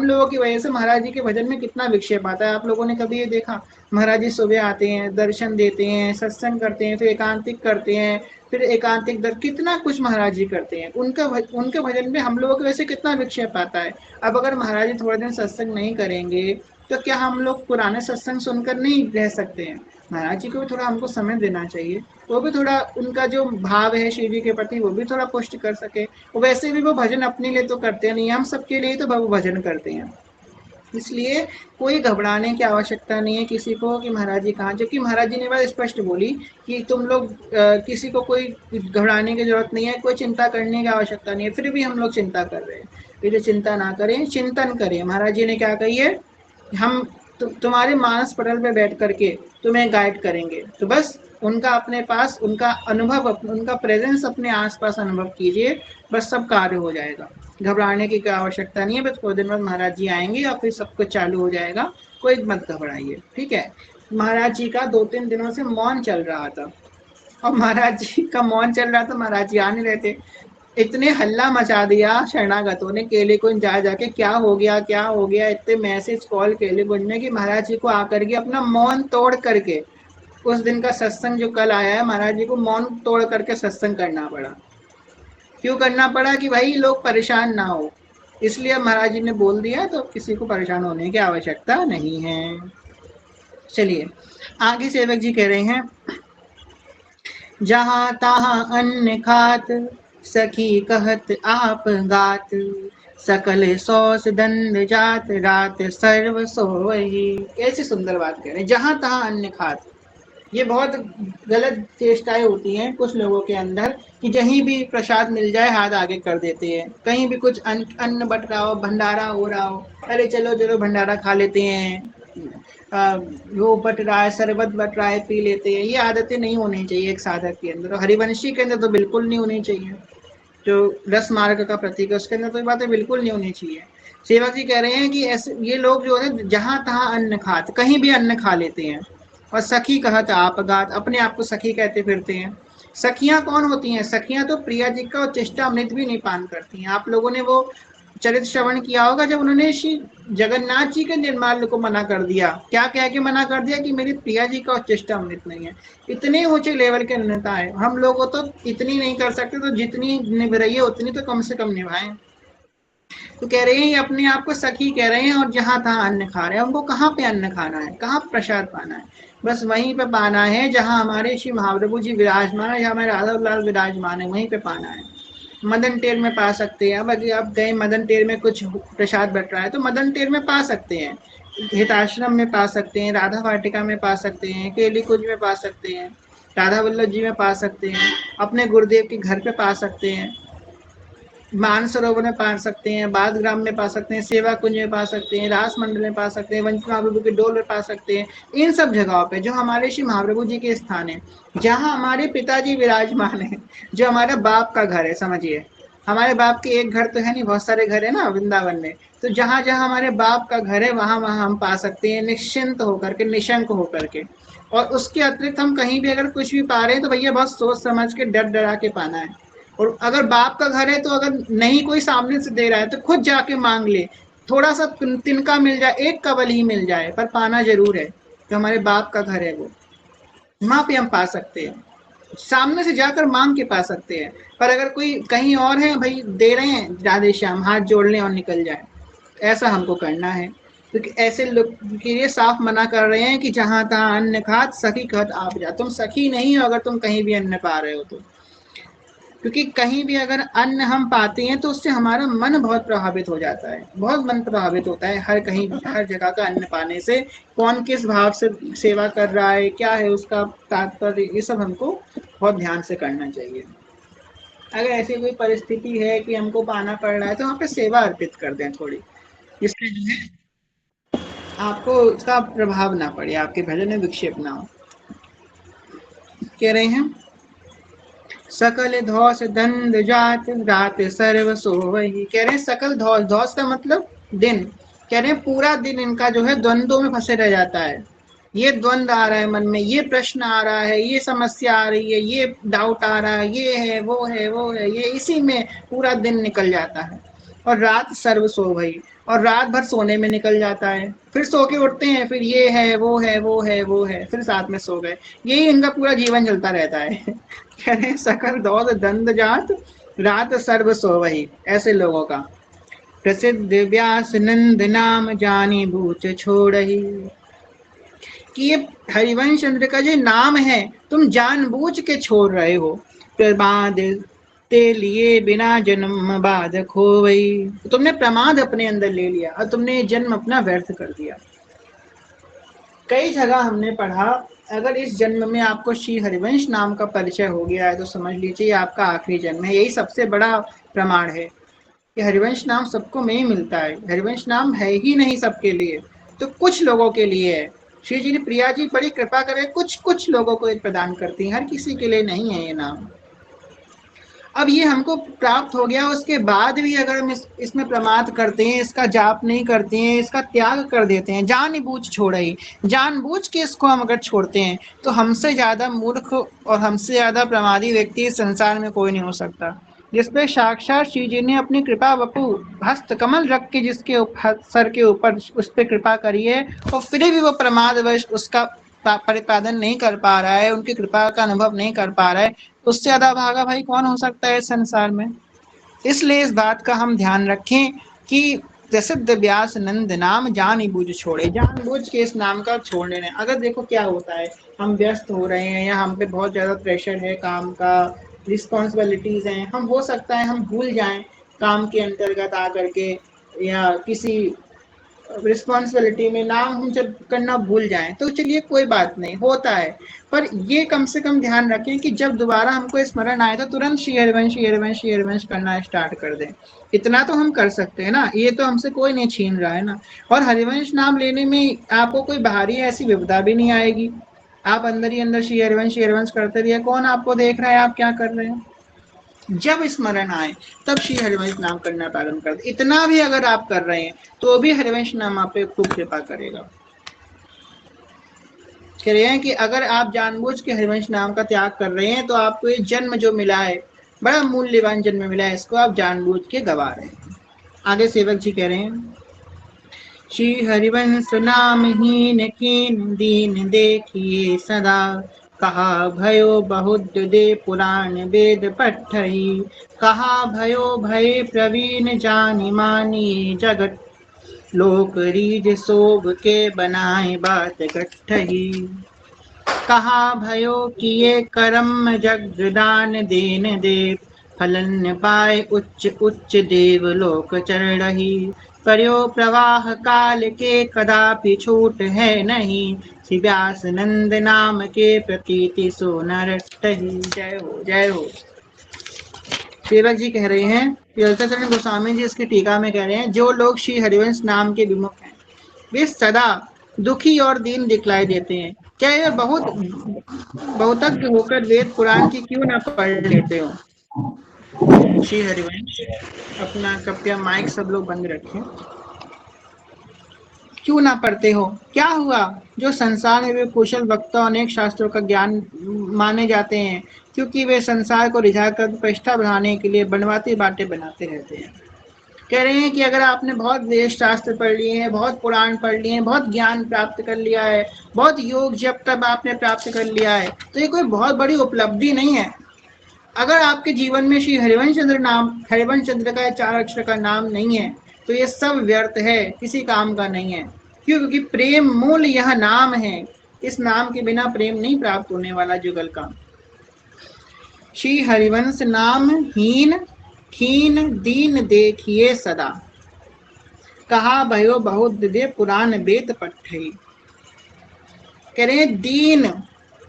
लोगों की वजह से महाराज जी के भजन में कितना विक्षेप आता है। आप लोगों ने कभी ये देखा, महाराज जी सुबह आते हैं, दर्शन देते हैं, सत्संग करते हैं, फिर एकांतिक करते हैं, फिर एकांतिक कितना कुछ महाराज जी करते हैं। उनके भजन में हम लोगों की वजह से कितना विक्षेप आता है। अब अगर महाराज जी थोड़े दिन सत्संग नहीं करेंगे तो क्या हम लोग पुराने सत्संग सुनकर नहीं रह सकते हैं? महाराज जी को भी थोड़ा हमको समय देना चाहिए, वो भी थोड़ा उनका जो भाव है शिव जी के प्रति वो भी थोड़ा पुष्ट कर सके। वैसे भी वो भजन अपने लिए तो करते नहीं, हम सबके लिए तो वो भजन करते हैं। इसलिए कोई घबराने की आवश्यकता नहीं है किसी को कि महाराज जी कहाँ, जबकि महाराज जी ने बात स्पष्ट बोली कि तुम लोग किसी को कोई घबराने की जरूरत नहीं है, कोई चिंता करने की आवश्यकता नहीं है। फिर भी हम लोग चिंता कर रहे हैं, इसलिए चिंता ना करें, चिंतन करें। महाराज जी ने क्या कही है, हम तुम्हारे मानस पटल पे बैठ करके तुम्हें गाइड करेंगे। तो बस उनका अपने पास, उनका अनुभव, उनका प्रेजेंस अपने आसपास अनुभव कीजिए, बस सब कार्य हो जाएगा। घबराने की कोई आवश्यकता नहीं है। बस थोड़े दिन बाद महाराज जी आएंगे और फिर सब कुछ चालू हो जाएगा, कोई मत घबराइए, ठीक है। महाराज जी का 2-3 दिनों से मौन चल रहा था, और महाराज जी का मौन चल रहा था, महाराज जी आ नहीं रहे थे। इतने हल्ला मचा दिया शरणागतों ने केले कुंज जा जाके, क्या हो गया क्या हो गया, इतने मैसेज कॉल केले कुंज में कि महाराज जी को आकर के अपना मौन तोड़ करके उस दिन का सत्संग जो कल आया है, महाराज जी को मौन तोड़ करके सत्संग करना पड़ा। क्यों करना पड़ा? कि भाई लोग परेशान ना हो, इसलिए महाराज जी ने बोल दिया, तो किसी को परेशान होने की आवश्यकता नहीं है। चलिए आगे सेवक जी कह रहे हैं, जहाँ तहाँ अन्न खात सखी कहत आप गात, सकल सौस दंड जात रात सर्व सोवही। कैसी सुंदर बात कह रहे हैं, जहाँ तहाँ अन्न खात। ये बहुत गलत चेष्टाएं होती हैं कुछ लोगों के अंदर कि कहीं भी प्रसाद मिल जाए हाथ आगे कर देते हैं, कहीं भी कुछ अन्न बट रहा हो, भंडारा हो रहा हो, अरे चलो चलो भंडारा खा लेते हैं, वो बट रहा है, शरबत बट रहा है, पी लेते हैं। ये आदतें नहीं होनी चाहिए एक साधक के अंदर, और हरिवंशी के अंदर तो बिल्कुल नहीं होनी चाहिए। जो रस मार्ग का प्रतीक है उसके अंदर तो ये बातें बिल्कुल नहीं होनी चाहिए। सेवक जी कह रहे हैं कि ऐसे ये लोग जो है जहां तहां अन्न खाते, कहीं भी अन्न खा लेते हैं, और सखी कहत आप गात, अपने आप को सखी कहते फिरते हैं। सखियां कौन होती हैं? सखियां तो प्रिया जी का चेष्टा अमृत भी नहीं पान करती हैं। आप लोगों ने वो चरित्र श्रवण किया होगा जब उन्होंने श्री जगन्नाथ जी के निर्माल्य को मना कर दिया। क्या कह के मना कर दिया कि मेरी प्रिया जी का उच्चिष्ट अमृत नहीं है। इतने ऊंचे लेवल के अन्यता है, हम लोगों तो इतनी नहीं कर सकते, तो जितनी निभ रही है उतनी तो कम से कम निभाएं। तो कह रहे हैं ये अपने आप को सखी कह रहे हैं और जहां तहां अन्न खा रहे हैं। हमको कहाँ पे अन्न खाना है, कहाँ प्रसाद पाना है, बस वहीं पे पाना है जहां हमारे श्री महाप्रभु जी विराजमान है, जहाँ हमारे राधा लाल विराजमान है, वहीं पे पाना है। मदन टेर में पा सकते हैं। अब अगर आप गए मदन टेर में कुछ प्रसाद बट रहा है तो मदन टेर में पा सकते हैं, हिताश्रम में पा सकते हैं, राधा वाटिका में पा सकते हैं, केली कुंज में पा सकते हैं, राधा वल्लभ जी में पा सकते हैं, अपने गुरुदेव के घर पे पा सकते हैं, मानसरोवर में पा सकते हैं, बाद ग्राम में पा सकते हैं, सेवा कुंज में पा सकते हैं, रास मंडल में पा सकते हैं, वंश महाप्रभु के डोल में पा सकते हैं। इन सब जगहों पे जो हमारे श्री महाप्रभु जी के स्थान है, जहाँ हमारे पिताजी विराजमान है, जो हमारा बाप का घर है, समझिए हमारे बाप के एक घर तो है नहीं, बहुत सारे घर है ना वृंदावन में। तो जहाँ जहाँ हमारे बाप का घर है वहाँ वहाँ हम पा सकते हैं, निश्चिंत होकर के, निशंक होकर के। और उसके अतिरिक्त हम कहीं भी अगर कुछ भी पा रहे हैं तो भैया बहुत सोच समझ के डर डरा के पाना है। और अगर बाप का घर है तो अगर नहीं कोई सामने से दे रहा है तो खुद जाके मांग ले, थोड़ा सा तिनका मिल जाए, एक कवल ही मिल जाए, पर पाना जरूर है। जो हमारे बाप का घर है वो वहां पे हम पा सकते हैं, सामने से जाकर मांग के पा सकते हैं। पर अगर कोई कहीं और है, भाई दे रहे हैं, राधे श्याम, हाथ जोड़ लें और निकल जाए, ऐसा हमको करना है। क्योंकि ऐसे लोग के लिए साफ मना कर रहे हैं कि जहां तहां अन्न खात सखी कहत आप जा। तुम सखी नहीं हो अगर तुम कहीं भी अन्न पा रहे हो तो। क्योंकि कहीं भी अगर अन्न हम पाते हैं तो उससे हमारा मन बहुत प्रभावित हो जाता है, बहुत मन प्रभावित होता है हर कहीं हर जगह का अन्न पाने से। कौन किस भाव से सेवा कर रहा है, क्या है उसका तात्पर्य, ये सब हमको बहुत ध्यान से करना चाहिए। अगर ऐसी कोई परिस्थिति है कि हमको पाना पड़ रहा है तो वहाँ पे सेवा अर्पित कर दें थोड़ी, जिससे जो है आपको उसका प्रभाव ना पड़े, आपके भजन में विक्षेप ना हो। कह रहे हैं सकल धौस दंड जात रात सर्व सोवही। कह रहे हैं सकल धौस, धौस का मतलब दिन। कह रहे हैं पूरा दिन इनका जो है द्वंद्वों में फंसे रह जाता है। ये द्वंद्व आ रहा है मन में, ये प्रश्न आ रहा है, ये समस्या आ रही है, ये डाउट आ रहा है, ये है वो है वो है, ये इसी में पूरा दिन निकल जाता है। और रात सर्व सो भई, और रात भर सोने में निकल जाता है, फिर सो के उठते हैं, फिर ये है वो है वो है वो है, फिर साथ में सो गए। यही इनका पूरा जीवन चलता रहता है। कह रहे हैं सकल दौद दंड जात रात सर्व सोवही, ऐसे लोगों का। प्रसिद्ध व्यास नंद नाम जानी बूझ छोड़ही। कि ये हरिवंश चंद्र का जो नाम है तुम जानबूझ के छोड़ रहे हो। प्रमाद ते लिए बिना जन्म बाद खोवई, तुमने प्रमाद अपने अंदर ले लिया और तुमने जन्म अपना व्यर्थ कर दिया। कई जगह हमने पढ़ा, अगर इस जन्म में आपको श्री हरिवंश नाम का परिचय हो गया है तो समझ लीजिए आपका आखिरी जन्म है। यही सबसे बड़ा प्रमाण है कि हरिवंश नाम सबको नहीं मिलता है, हरिवंश नाम है ही नहीं सबके लिए, तो कुछ लोगों के लिए है। श्री जी ने प्रिया जी बड़ी कृपा करे, कुछ कुछ लोगों को प्रदान करती हैं, हर किसी के लिए नहीं है ये नाम। अब ये हमको प्राप्त हो गया, उसके बाद भी अगर हम इसमें प्रमाद करते हैं, इसका जाप नहीं करते हैं, इसका त्याग कर देते हैं, जानबूझ छोड़े ही, जानबूझ के इसको हम अगर छोड़ते हैं तो हमसे ज्यादा मूर्ख और हमसे ज्यादा प्रमादी व्यक्ति इस संसार में कोई नहीं हो सकता। जिसपे साक्षात श्री जी ने अपनी कृपा वपु हस्त कमल रख के जिसके सर के ऊपर उस पर कृपा करी है, और फिर भी वो प्रमादवश उसका प्रतिपादन नहीं कर पा रहा है, उनकी कृपा का अनुभव नहीं कर पा रहा है, उससे ज्यादा भागा भाई कौन हो सकता है इस संसार में। इसलिए इस बात का हम ध्यान रखें कि प्रसिद्ध व्यास नंद नाम जान बूझ छोड़े, जानबूझ के इस नाम का छोड़ लेना। अगर देखो क्या होता है, हम व्यस्त हो रहे हैं या हम पे बहुत ज्यादा प्रेशर है काम का, रिस्पॉन्सिबिलिटीज हैं, हम हो सकता है हम भूल जाएं काम के अंतर्गत आकर के, या किसी रिस्पॉन्सिबिलिटी में नाम हम जब करना भूल जाएं तो चलिए कोई बात नहीं, होता है। पर ये कम से कम ध्यान रखें कि जब दोबारा हमको स्मरण आए तो तुरंत श्री हरिवंश श्री हरिवंश श्री हरिवंश करना स्टार्ट कर दें। इतना तो हम कर सकते हैं ना, ये तो हमसे कोई नहीं छीन रहा है ना। और हरिवंश नाम लेने में आपको कोई बाहरी ऐसी विपदा भी नहीं आएगी। आप अंदर ही अंदर श्री हरिवंश करते रहिए, कौन आपको देख रहा है आप क्या कर रहे हैं। जब स्मरण आए तब श्री हरिवंश नाम करना प्रारंभ कर दे। इतना भी अगर आप कर रहे हैं तो भी हरिवंश नाम आप पे खूब कृपा करेगा। कह रहे हैं कि अगर आप जानबूझ के हरिवंश नाम का त्याग कर रहे हैं तो आपको ये जन्म जो मिला है, बड़ा मूल्यवान जन्म मिला है, इसको आप जानबूझ के गवा रहे हैं। आगे सेवक जी कह रहे हैं, श्री हरिवंश नाम हीन कीन दीन देखिए सदा, कहा भयो बहुत दे पुराण वेद पठही, कहा भयो भय प्रवीण जानी मानिए जगत, लोक रीज सोभ के बनाए बात गठही, कहा भयो किए करम जगदान देन देव, फलन पाए उच्च उच्च देव लोक चरही, पर्यो प्रवाह काल के कदापि छूट है नहीं, श्री व्यास नंद नाम के प्रतीति सो न रटहि। जय हो जय हो। सेवक जी कह रहे हैं, चरण गोस्वामी जी इसकी टीका में कह रहे हैं, जो लोग श्री हरिवंश नाम के विमुख हैं वे सदा दुखी और दीन दिखलाई देते हैं। क्या ये बहुतज्ञ होकर वेद पुराण की क्यों ना पढ़ लेते हो? श्री हरिवंश, अपना कृपया माइक सब लोग बंद रखें। क्यों ना पढ़ते हो? क्या हुआ? जो संसार में वे कुशल वक्ता अनेक शास्त्रों का ज्ञान माने जाते हैं, क्योंकि वे संसार को रिझाकर प्रतिष्ठा बढ़ाने के लिए बनवाती बातें बनाते रहते हैं। कह रहे हैं कि अगर आपने बहुत वेद शास्त्र पढ़ लिए हैं, बहुत पुराण पढ़ लिए हैं, बहुत ज्ञान प्राप्त कर लिया है, बहुत योग जब तब आपने प्राप्त कर लिया है, तो ये कोई बहुत बड़ी उपलब्धि नहीं है। अगर आपके जीवन में श्री हरिवंश चंद्र का 4 अक्षर का नाम नहीं है, तो ये सब व्यर्थ है, किसी काम का नहीं है। क्योंकि प्रेम मूल यह नाम है, इस नाम के बिना प्रेम नहीं प्राप्त होने वाला जुगल का। श्री हरिवंश नाम हीन खीन दीन देखिए सदा, कहा भयो बहुत दे पुराण वेद पठई। कह रहे दीन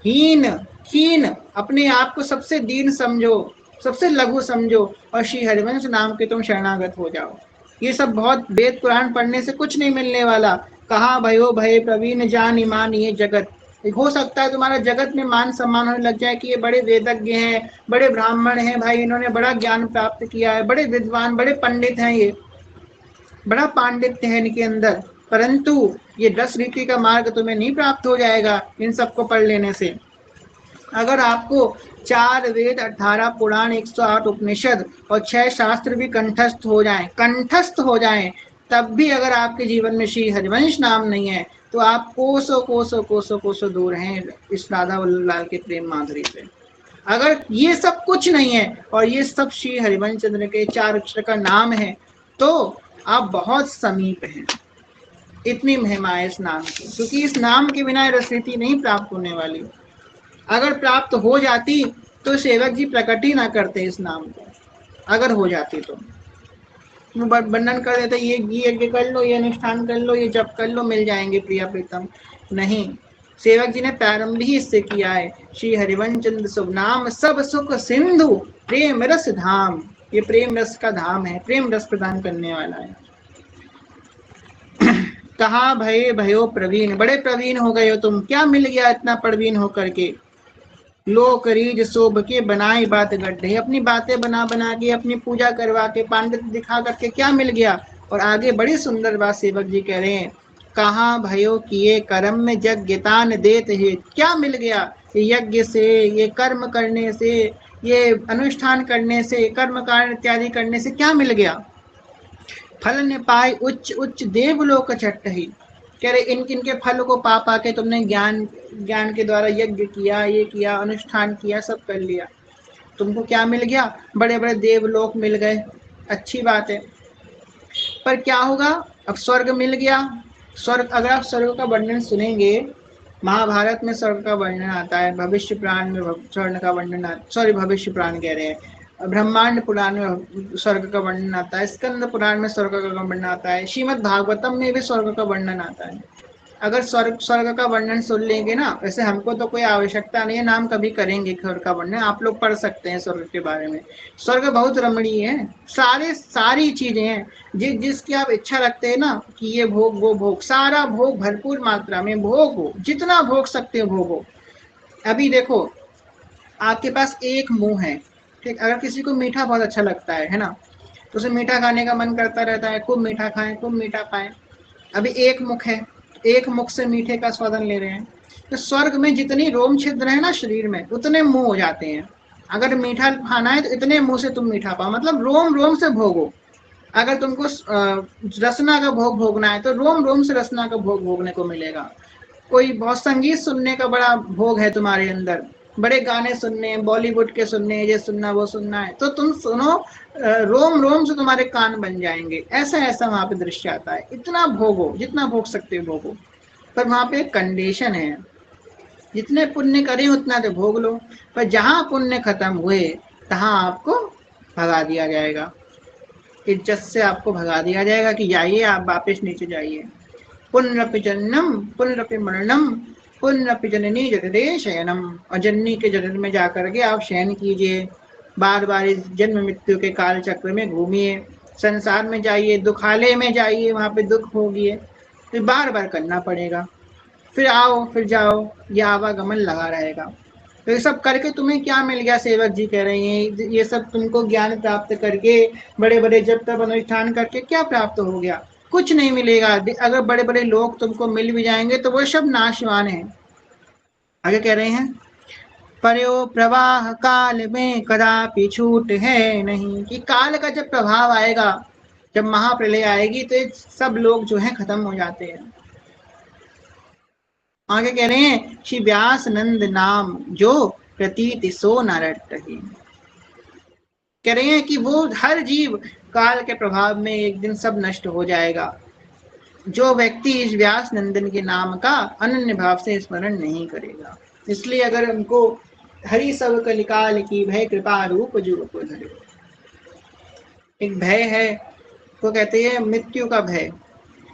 हीन खीन, अपने आप को सबसे दीन समझो, सबसे लघु समझो, और श्री हरिवंश नाम के तुम शरणागत हो जाओ। ये सब बहुत वेद पुराण पढ़ने से कुछ नहीं मिलने वाला। कहा भयो भय प्रवीण जान ईमान ये जगत, हो सकता है तुम्हारा जगत में मान सम्मान होने लग जाए कि ये बड़े वेदज्ञ हैं, बड़े ब्राह्मण हैं, भाई इन्होंने बड़ा ज्ञान प्राप्त किया है, बड़े विद्वान बड़े पंडित हैं, ये बड़ा पांडित्य है इनके अंदर। परंतु ये 10 रीति का मार्ग तुम्हें नहीं प्राप्त हो जाएगा इन सबको पढ़ लेने से। अगर आपको 4 वेद 18 पुराण 108 उपनिषद और 6 शास्त्र भी कंठस्थ हो जाएं, तब भी अगर आपके जीवन में श्री हरिवंश नाम नहीं है, तो आप कोसों कोसों कोसों कोसों दूर हैं इस राधा वल्लभ लाल के प्रेम माधुरी से। अगर ये सब कुछ नहीं है और ये सब श्री हरिवंश चंद्र के 4 अक्षर का नाम है, तो आप बहुत समीप हैं। इतनी महिमा है इस नाम की, क्योंकि इस नाम के बिना रसरीति नहीं प्राप्त होने वाली। अगर प्राप्त हो जाती तो सेवक जी प्रकट ही ना करते इस नाम को। अगर हो जाती तो वर्णन कर देते, ये कर लो, ये अनुष्ठान कर लो, ये जप कर लो, मिल जाएंगे प्रिया प्रीतम। नहीं, सेवक जी ने प्रारंभ ही इससे किया है, श्री हरिवंश चंद्र शुभ नाम सब सुख सिंधु प्रेम रस धाम। ये प्रेम रस का धाम है, प्रेम रस प्रदान करने वाला है। कहा भय भयो प्रवीण, बड़े प्रवीण हो गए हो तुम, क्या मिल गया इतना प्रवीण होकर के? लोक रीज शोभ के बनाई बात गड्ढे, अपनी बातें बना बना के, अपनी पूजा करवा के, पांडित दिखा करके क्या मिल गया? और आगे बड़ी सुंदर बात सेवक जी कह रहे हैं, कहाँ भयो किए कर्म में यज्ञतान देत है। क्या मिल गया? यज्ञ से, ये कर्म करने से, ये अनुष्ठान करने से, कर्म कांड इत्यादि करने से क्या मिल गया? फल ने पाए उच्च उच्च देवलोक चट्टही। कह रहे इनके फल को पा पा के तुमने ज्ञान के द्वारा यज्ञ किया, ये किया, अनुष्ठान किया, सब कर लिया, तुमको क्या मिल गया? बड़े बड़े देवलोक मिल गए, अच्छी बात है, पर क्या होगा? अब स्वर्ग मिल गया। स्वर्ग, अगर आप स्वर्ग का वर्णन सुनेंगे, महाभारत में स्वर्ग का वर्णन आता है, भविष्य पुराण में स्वर्ग का वर्णन, भविष्य पुराण कह रहे हैं, ब्रह्मांड पुराण में स्वर्ग का वर्णन आता है, स्कंद पुराण में स्वर्ग का वर्णन आता है, श्रीमद् भागवतम में भी स्वर्ग का वर्णन आता है। अगर स्वर्ग का वर्णन सुन लेंगे ना, वैसे हमको तो कोई आवश्यकता नहीं है, नाम कभी करेंगे स्वर्ग का वर्णन, आप लोग पढ़ सकते हैं स्वर्ग के बारे में। स्वर्ग बहुत रमणीय है, सारी चीजें हैं, जिसकी आप इच्छा रखते हैं ना कि ये भोग वो भोग, सारा भोग भरपूर मात्रा में भोग हो, जितना भोग सकते हो भोग हो। अभी देखो, आपके पास एक मुंह है, ठीक, अगर किसी को मीठा बहुत अच्छा लगता है ना, तो उसे मीठा खाने का मन करता रहता है, खूब मीठा खाएं, खूब मीठा खाएं। अभी एक मुख है, एक मुख से मीठे का स्वादन ले रहे हैं। तो स्वर्ग में जितनी रोम छिद्र है ना शरीर में, उतने मुंह हो जाते हैं। अगर मीठा खाना है तो इतने मुंह से तुम मीठा पाओ, मतलब रोम रोम से भोगो। अगर तुमको रसना का भोग भोगना है तो रोम रोम से रसना का भोग भोगने को मिलेगा। कोई बहुत संगीत सुनने का बड़ा भोग है तुम्हारे अंदर, बड़े गाने सुनने, बॉलीवुड के सुनने, ये सुनना वो सुनना है, तो तुम सुनो, रोम रोम से तुम्हारे कान बन जाएंगे। ऐसा ऐसा वहां पे दृश्य आता है। इतना भोगो, जितना भोग सकते हो भोगो, पर वहां पे कंडीशन है, जितने पुण्य करें उतना तो भोग लो, पर जहां पुण्य खत्म हुए तहां आपको भगा दिया जाएगा, इज्जत से आपको भगा दिया जाएगा कि जाइए, आप वापिस नीचे जाइए। पुनरपि जन्नम पुनरपि मरणम पुनरपि जननी जठरे शयनम, और जननी के जठर में जाकर के आप शयन कीजिए, बार बार इस जन्म मृत्यु के काल चक्र में घूमिए, संसार में जाइए, दुखालय में जाइए, वहां पे दुख भोगिए, फिर बार बार करना पड़ेगा, फिर आओ फिर जाओ, ये आवागमन लगा रहेगा। तो ये सब करके तुम्हें क्या मिल गया? सेवक जी कह रहे हैं ये सब तुमको ज्ञान प्राप्त करके, बड़े बड़े जप तप अनुष्ठान करके क्या प्राप्त हो गया? कुछ नहीं मिलेगा। अगर बड़े बड़े लोग तुमको मिल भी जाएंगे तो वो सब नाशवान है। आगे कह रहे हैं, पर्यो प्रवाह काल में कदापि छूट है नहीं, कि काल का जब प्रभाव आएगा, जब महाप्रलय आएगी तो सब लोग जो है खत्म हो जाते हैं। आगे कह रहे हैं, श्री व्यास नंद नाम जो प्रतीति सो न रटहि, कह रहे हैं कि वो हर जीव काल के प्रभाव में एक दिन सब नष्ट हो जाएगा, जो व्यक्ति इस व्यास नंदन के नाम का अनन्य भाव से स्मरण नहीं करेगा। इसलिए अगर हमको हरि सब कलिकाल की भय कृपा रूप जो को धरे, एक भय है तो कहते हैं मृत्यु का भय,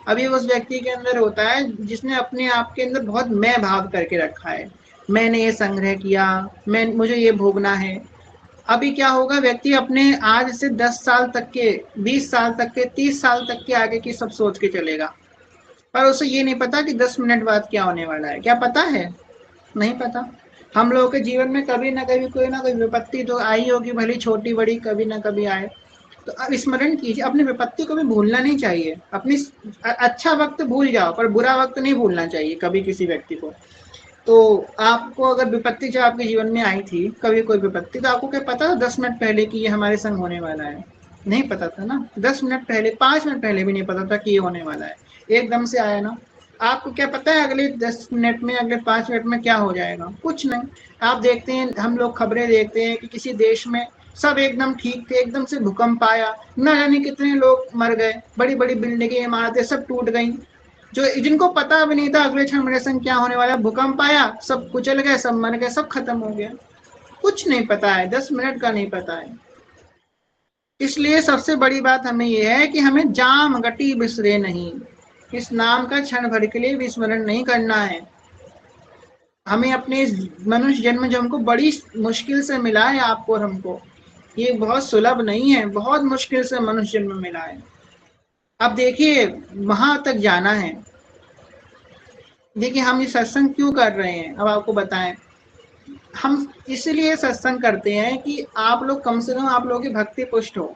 अभी उस व्यक्ति के अंदर होता है जिसने अपने आप के अंदर बहुत मैं भाव करके रखा है, मैंने ये संग्रह किया, मैं मुझे ये भोगना है। अभी क्या होगा, व्यक्ति अपने आज से 10 साल तक के, 20 साल तक के, 30 साल तक के आगे की सब सोच के चलेगा, पर उसे ये नहीं पता कि 10 मिनट बाद क्या होने वाला है। क्या पता है? नहीं पता। हम लोगों के जीवन में कभी ना कभी कोई ना कोई विपत्ति तो आई होगी, भली छोटी बड़ी कभी ना कभी आए, तो अब स्मरण कीजिए, अपनी विपत्ति को भी भूलना नहीं चाहिए। अपनी अच्छा वक्त भूल जाओ पर बुरा वक्त नहीं भूलना चाहिए कभी किसी व्यक्ति को। तो आपको अगर विपत्ति जो आपके जीवन में आई थी, कभी कोई विपत्ति, तो आपको क्या पता था 10 मिनट पहले कि ये हमारे संग होने वाला है? नहीं पता था ना। 10 मिनट पहले, 5 मिनट पहले भी नहीं पता था कि ये होने वाला है, एकदम से आया ना। आपको क्या पता है अगले 10 मिनट में, अगले 5 मिनट में क्या हो जाएगा? कुछ नहीं। आप देखते हैं, हम लोग खबरें देखते हैं कि किसी देश में सब एकदम ठीक थे, एकदम से भूकंप आया, न जाने कितने लोग मर गए, बड़ी बड़ी बिल्डिंगें, इमारतें सब टूट गई, जो जिनको पता भी नहीं था अगले क्षण मेरे संग क्या होने वाला, भूकंप आया, सब कुचल गए, सब मर गए, सब खत्म हो गया। कुछ नहीं पता है, 10 मिनट का नहीं पता है। इसलिए सबसे बड़ी बात हमें यह है कि हमें जाम गटी बिसरे नहीं, इस नाम का क्षण भर के लिए विस्मरण नहीं करना है। हमें अपने मनुष्य जन्म जो हमको बड़ी मुश्किल से मिला है, आपको और हमको, ये बहुत सुलभ नहीं है, बहुत मुश्किल से मनुष्य जन्म मिला है। अब देखिए, वहां तक जाना है। देखिए हम ये सत्संग क्यों कर रहे हैं, अब आपको बताएं। हम इसलिए सत्संग करते हैं कि आप लोग कम से कम, आप लोगों की भक्ति पुष्ट हो,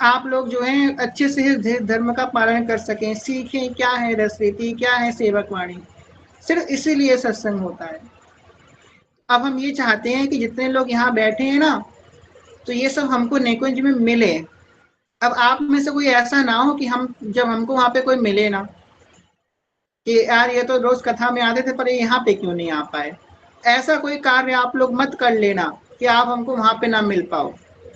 आप लोग जो है अच्छे से धर्म का पालन कर सकें, सीखें क्या है रसरीति, क्या है सेवक वाणी। सिर्फ इसीलिए सत्संग होता है। अब हम ये चाहते हैं कि जितने लोग यहाँ बैठे हैं ना, तो ये सब हमको निकुंज में मिले। अब आप में से कोई ऐसा ना हो कि हम जब हमको वहां पे कोई मिले ना, कि यार ये तो रोज कथा में आते थे पर ये यहाँ पे क्यों नहीं आ पाए, ऐसा कोई कार्य आप लोग मत कर लेना कि आप हमको वहां पे ना मिल पाओ।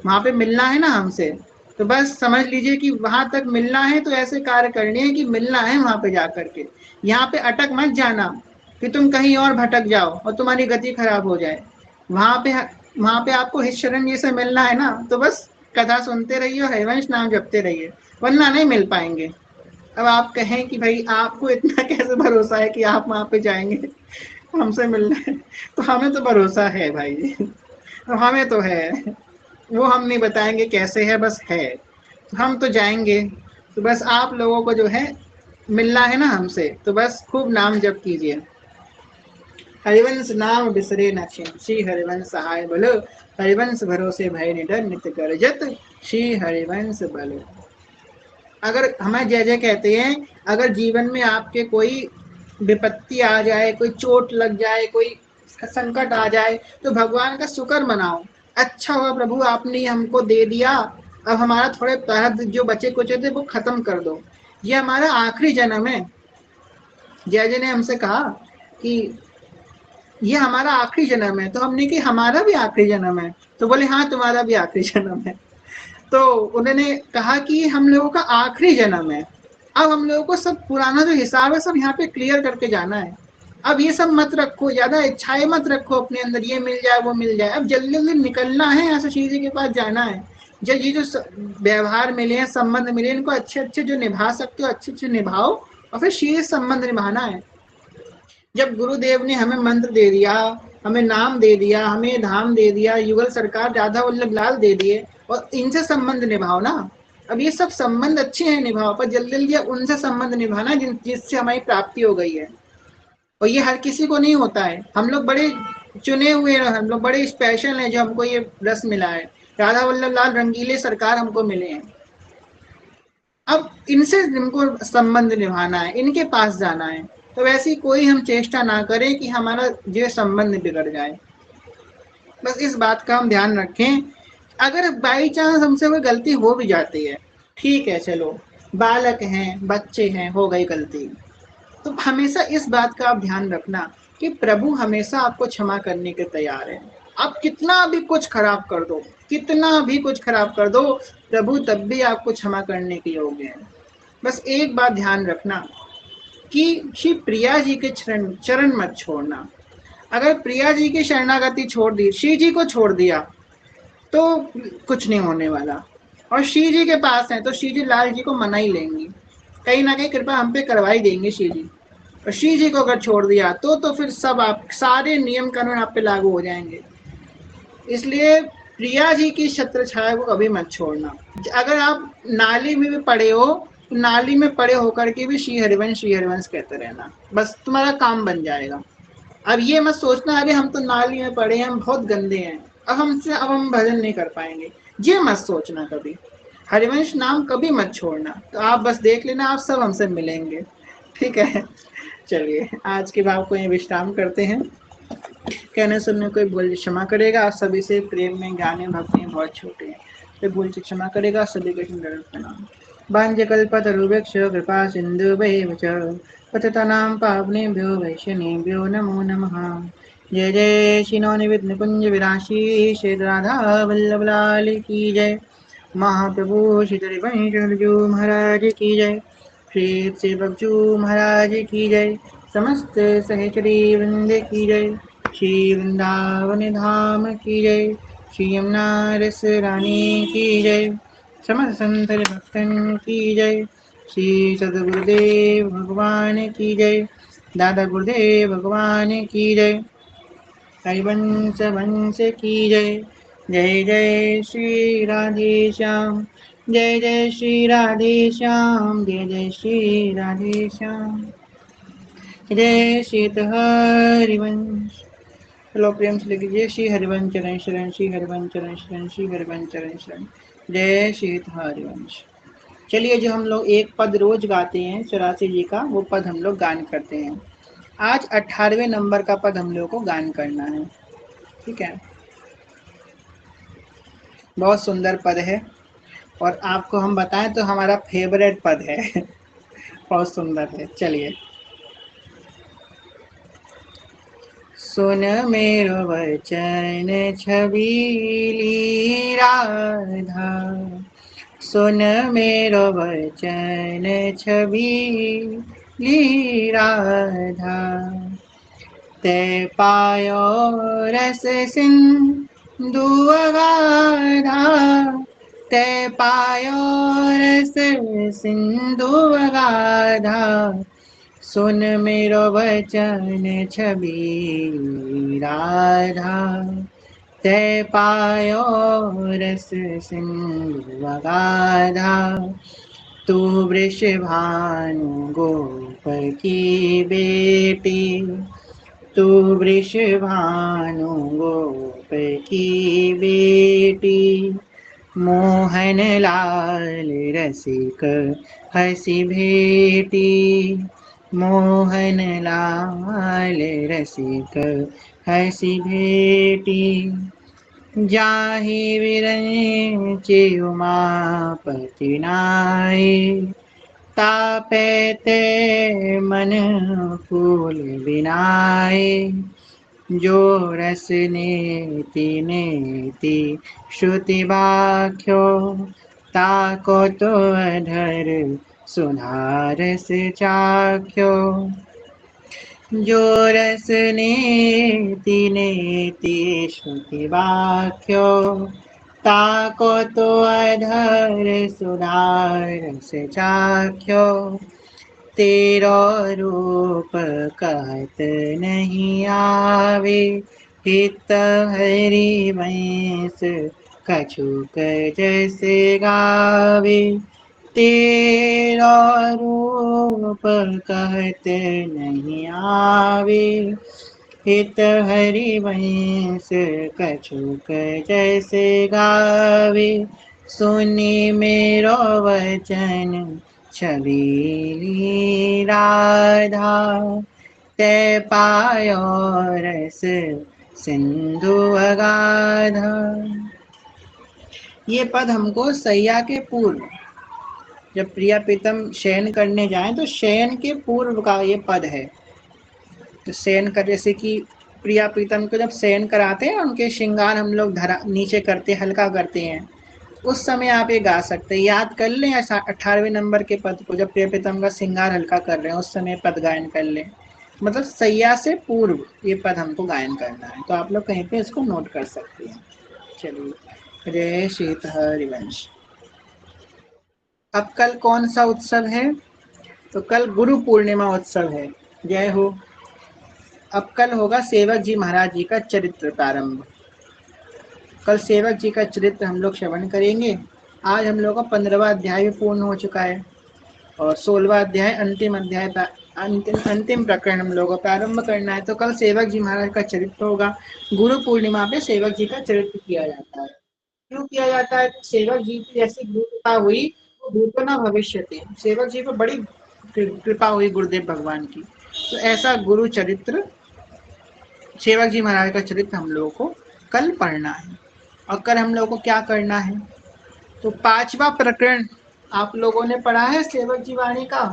वहां पे मिलना है ना हमसे, तो बस समझ लीजिए कि वहां तक मिलना है, तो ऐसे कार्य करने हैं कि मिलना है वहां पे जा करके। यहाँ पे अटक मत जाना कि तुम कहीं और भटक जाओ और तुम्हारी गति खराब हो जाए। वहां पे आपको हित शरण ये से मिलना है ना, तो बस कथा सुनते रहिए और हरिवंश नाम जपते रहिए, वरना नहीं मिल पाएंगे। अब आप कहें कि भाई आपको इतना कैसे भरोसा है कि आप वहां पे जाएंगे हमसे मिलना है, तो हमें तो भरोसा है भाई, तो हमें तो है, वो हम नहीं बताएंगे कैसे है, बस है, तो हम तो जाएंगे। तो बस आप लोगों को जो है मिलना है ना हमसे, तो बस खूब नाम जप कीजिए। हरिवंश नाम बिसरे न छिन, श्री हरिवंश सहाय बोलो, हरिवंश भरोसे भय निडर नित करजत, श्री हरिवंश बोलो। अगर हमें जय जय कहते हैं, अगर जीवन में आपके कोई विपत्ति आ जाए, कोई चोट लग जाए, कोई संकट आ जाए, तो भगवान का शुक्र मनाओ, अच्छा हुआ प्रभु आपने हमको दे दिया, अब हमारा थोड़े प्रारब्ध जो बचे कुचे थे वो खत्म कर दो, ये हमारा आखिरी जन्म है। जय जय ने हमसे कहा कि ये हमारा आखिरी जन्म है, तो हमने कि हमारा भी आखिरी जन्म है, तो बोले हाँ तुम्हारा भी आखिरी जन्म है। तो उन्होंने कहा कि हम लोगों का आखिरी जन्म है, अब हम लोगों को सब पुराना जो हिसाब है सब यहाँ पे क्लियर करके जाना है। अब ये सब मत रखो, ज्यादा इच्छाएं मत रखो अपने अंदर, ये मिल जाए वो मिल जाए। अब जल्दी जल्दी निकलना है ऐसे चीजें के पास जाना है। जब ये जो व्यवहार मिले हैं, संबंध मिले, इनको अच्छे अच्छे जो निभा सकते हो अच्छे अच्छे निभाओ, और फिर शीर्ष संबंध निभाना है। जब गुरुदेव ने हमें मंत्र दे दिया, हमें नाम दे दिया, हमें धाम दे दिया, युगल सरकार राधा वल्लभ लाल दे दिए, और इनसे संबंध निभाओ ना। अब ये सब संबंध अच्छे हैं, निभाओ, पर जल्दी जल्दी उनसे संबंध निभाना जिससे हमारी प्राप्ति हो गई है। और ये हर किसी को नहीं होता है, हम लोग बड़े चुने हुए हैं, हम लोग बड़े स्पेशल हैं जो हमको ये रस मिला है। राधा वल्लभ लाल रंगीले सरकार हमको मिले हैं। अब इनसे इनको संबंध निभाना है, इनके पास जाना है। तो वैसी कोई हम चेष्टा ना करें कि हमारा जो संबंध बिगड़ जाए। बस इस बात का हम ध्यान रखें। अगर बाई चांस हमसे कोई गलती हो भी जाती है, ठीक है, चलो बालक हैं, बच्चे हैं, हो गई गलती, तो हमेशा इस बात का आप ध्यान रखना कि प्रभु हमेशा आपको क्षमा करने के तैयार है। आप कितना भी कुछ खराब कर दो, कितना भी कुछ खराब कर दो, प्रभु तब भी आपको क्षमा करने के योग्य है। बस एक बात ध्यान रखना कि श्री प्रिया जी के चरण मत छोड़ना। अगर प्रिया जी की शरणागति छोड़ दी, श्री जी को छोड़ दिया, तो कुछ नहीं होने वाला। और श्री जी के पास है तो श्री जी लाल जी को मना ही लेंगी, कहीं ना कहीं कृपा हम पे करवा ही देंगे श्री जी। और श्री जी को अगर छोड़ दिया तो फिर सब आप सारे नियम कानून आप पे लागू हो जाएंगे। इसलिए प्रिया जी की छत्र छाया को कभी मत छोड़ना। अगर आप नाली में भी पड़े हो, तो नाली में पड़े होकर के भी श्री हरिवंश कहते रहना, बस तुम्हारा काम बन जाएगा। अब ये मत सोचना अरे हम तो नाली में पड़े हैं, हम बहुत गंदे हैं, अब हम भजन नहीं कर पाएंगे, ये मत सोचना कभी। हरिवंश नाम कभी मत छोड़ना। तो आप बस देख लेना, आप सब हमसे मिलेंगे, ठीक है। चलिए आज के भाव को ये विश्राम करते हैं। कहने सुनने कोई भूल क्षमा करेगा, आप सभी से प्रेम में ज्ञान में भक्ति में बहुत छोटे हैं, तो भूल से क्षमा करेगा। सभी के प्रणाम। बांझकल्पतरुवृक्ष कृपा सिन्धुभैव च पतितानां पावनेभ्यो वैष्णवेभ्यो नमो नमः। जय जय श्री नवनिवृत्त निकुंज विलासी श्री राधा वल्लभ लाल की जय। महाप्रभु श्री हरिवंश महाराज की जय। श्री सेवकजू महाराज की जय। समस्त सहचरी वृंद की जय। श्री वृंदावन धाम की जय। श्री यमुना रस रानी की जय। समस्त संत भक्तन की जय। श्री सदगुरुदेव भगवान की जय। दादा गुरुदेव भगवान की जय। हरिवंश वंश की जय। जय जय श्री राधे श्याम, जय जय श्री राधे श्याम, जय जय श्री राधे श्याम, जय श्री हरिवंश। हेलो प्रेम से लिखिए श्री हरिवंश चरण शरण, श्री हरिवंश चरण शरण, श्री हरिवंश चरण शरण, जय श्री हरिवंश। चलिए जो हम लोग एक पद रोज गाते हैं 84 जी का, वो पद हम लोग गान करते हैं। आज 18वें नंबर का पद हम लोग को गान करना है, ठीक है। बहुत सुंदर पद है, और आपको हम बताएं तो हमारा फेवरेट पद है। बहुत सुंदर है। चलिए। सुन मेरो वचन छबीली राधा, सुन मेरो वचन छबीली राधा, ते पायो रस सिंधु अगाधा, ते पायो रस सिंधु अगाधा, सुन मेरो वचन छबीली राधा, ते पायो रस सिंधु अगाधा, तू वृषभानु गोप की बेटी, तू वृषभानु गोप की बेटी, मोहन लाल रसिक हसी भेटी, मोहन लाल रसिक हसी भेटी, जाहि विरंचि उमापति नाय, तापैते मन फूल बिनाय। जो रस नेति नेति श्रुति वाक्यो, ताको तो अधर सुनारस चाख्यो। जो रस नेति नेति श्रुति वाक्यो, ताको तो अधर सुनारस चाख्यो। तेरो रूप कहत नहीं आवे, हित हरि वंश कछुक जैसे गावे। तेरा रूप कहत नहीं आवे, हित हरि वंश कछुक जैसे गावे। सुनी मेरो वचन छबीली राधा, तै पायो रस सिंधु अगाधा। ये पद हमको सैया के पूर्व, जब प्रिया प्रीतम शयन करने जाएं तो शयन के पूर्व का ये पद है। तो शयन कर, जैसे कि प्रिया प्रीतम को जब शयन कराते हैं, उनके श्रृंगार हम लोग धरा नीचे करते, हल्का करते हैं, उस समय आप ये गा सकते हैं। याद कर लें 18वें नंबर के पद को, जब प्रिया प्रीतम का श्रृंगार हल्का कर रहे हैं उस समय पद गायन कर लें। मतलब सैया से पूर्व ये पद हमको गायन करना है, तो आप लोग कहीं पे इसको नोट कर सकते हैं। चलिए, जय शीत हरिवंश। अब कल कौन सा उत्सव है? तो कल गुरु पूर्णिमा उत्सव है। जय हो। अब कल होगा सेवक जी महाराज जी का चरित्र प्रारंभ। कल सेवक जी का चरित्र हम लोग श्रवण करेंगे। आज हम लोग का 15वां अध्याय भी पूर्ण हो चुका है और 16वां अध्याय अंतिम अध्याय, अंतिम प्रकरण हम लोग को प्रारंभ करना है। तो कल सेवक जी महाराज का चरित्र होगा। गुरु पूर्णिमा पे सेवक जी का चरित्र किया जाता है। क्यों किया जाता है? सेवक जी की जैसी गुरु कृपा हुई, भूतो न भविष्यति। सेवक जी पर बड़ी कृपा हुई गुरुदेव भगवान की, तो ऐसा गुरु चरित्र, सेवक जी महाराज का चरित्र हम लोगों को कल पढ़ना है। और कल हम लोगों को क्या करना है? तो 5वां प्रकरण आप लोगों ने पढ़ा है सेवक जी वाणी का?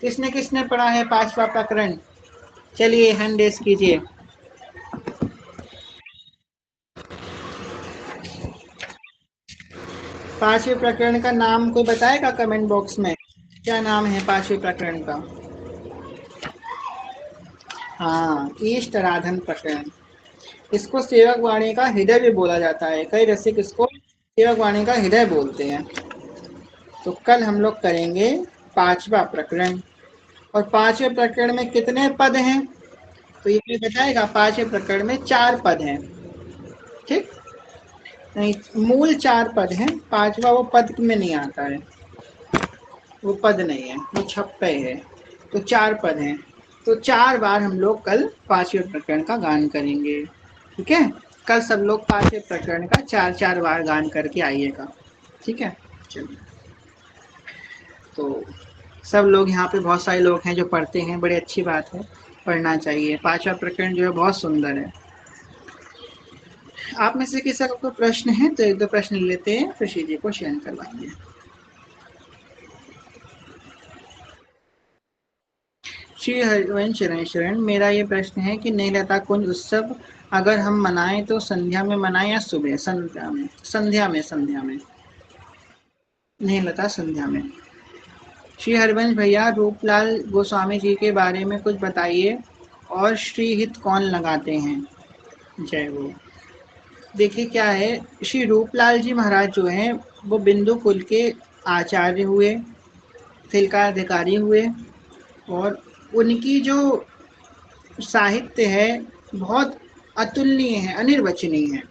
किसने किसने पढ़ा है 5वां प्रकरण? चलिए हैंड रेस कीजिए। 5वें प्रकरण का नाम कोई बताएगा कमेंट बॉक्स में? क्या नाम है 5वें प्रकरण का? हाँ, ईष्ट आराधन प्रकरण। इसको सेवक वाणी का हृदय भी बोला जाता है। कई रसिक इसको सेवक वाणी का हृदय बोलते हैं। तो कल हम लोग करेंगे 5वां प्रकरण। और 5वें प्रकरण में कितने पद हैं? तो ये बताएगा। 5वें प्रकरण में 4 पद हैं। ठीक, नहीं, मूल 4 पद हैं। 5वां वो पद में नहीं आता है, वो पद नहीं है, वो छप्पे है। तो 4 पद हैं। तो 4 बार हम लोग कल 5वें प्रकरण का गान करेंगे। ठीक है, कल सब लोग 5वें प्रकरण का 4-4 बार गान करके आइएगा। ठीक है, चलिए। तो सब लोग यहाँ पे, बहुत सारे लोग हैं जो पढ़ते हैं, बड़ी अच्छी बात है, पढ़ना चाहिए। 5वां प्रकरण जो है बहुत सुंदर है। आप में से किसी का कोई प्रश्न है तो 1-2 प्रश्न लेते हैं, फिर श्री जी को शयन करवाएंगे। श्री हरिवंश शरण शरण। मेरा ये प्रश्न है कि नैलता कुंज उत्सव अगर हम मनाएं तो संध्या में मनाएं या सुबह? संध्या में। संध्या में नैलता संध्या में। श्री हरिवंश भैया, रूपलाल गोस्वामी जी के बारे में कुछ बताइए, और श्री हित कौन लगाते हैं? जय हो। देखिए क्या है, श्री रूपलाल जी महाराज जो हैं वो बिंदु कुल के आचार्य हुए, तिलका अधिकारी हुए, और उनकी जो साहित्य है बहुत अतुलनीय है, अनिर्वचनीय है।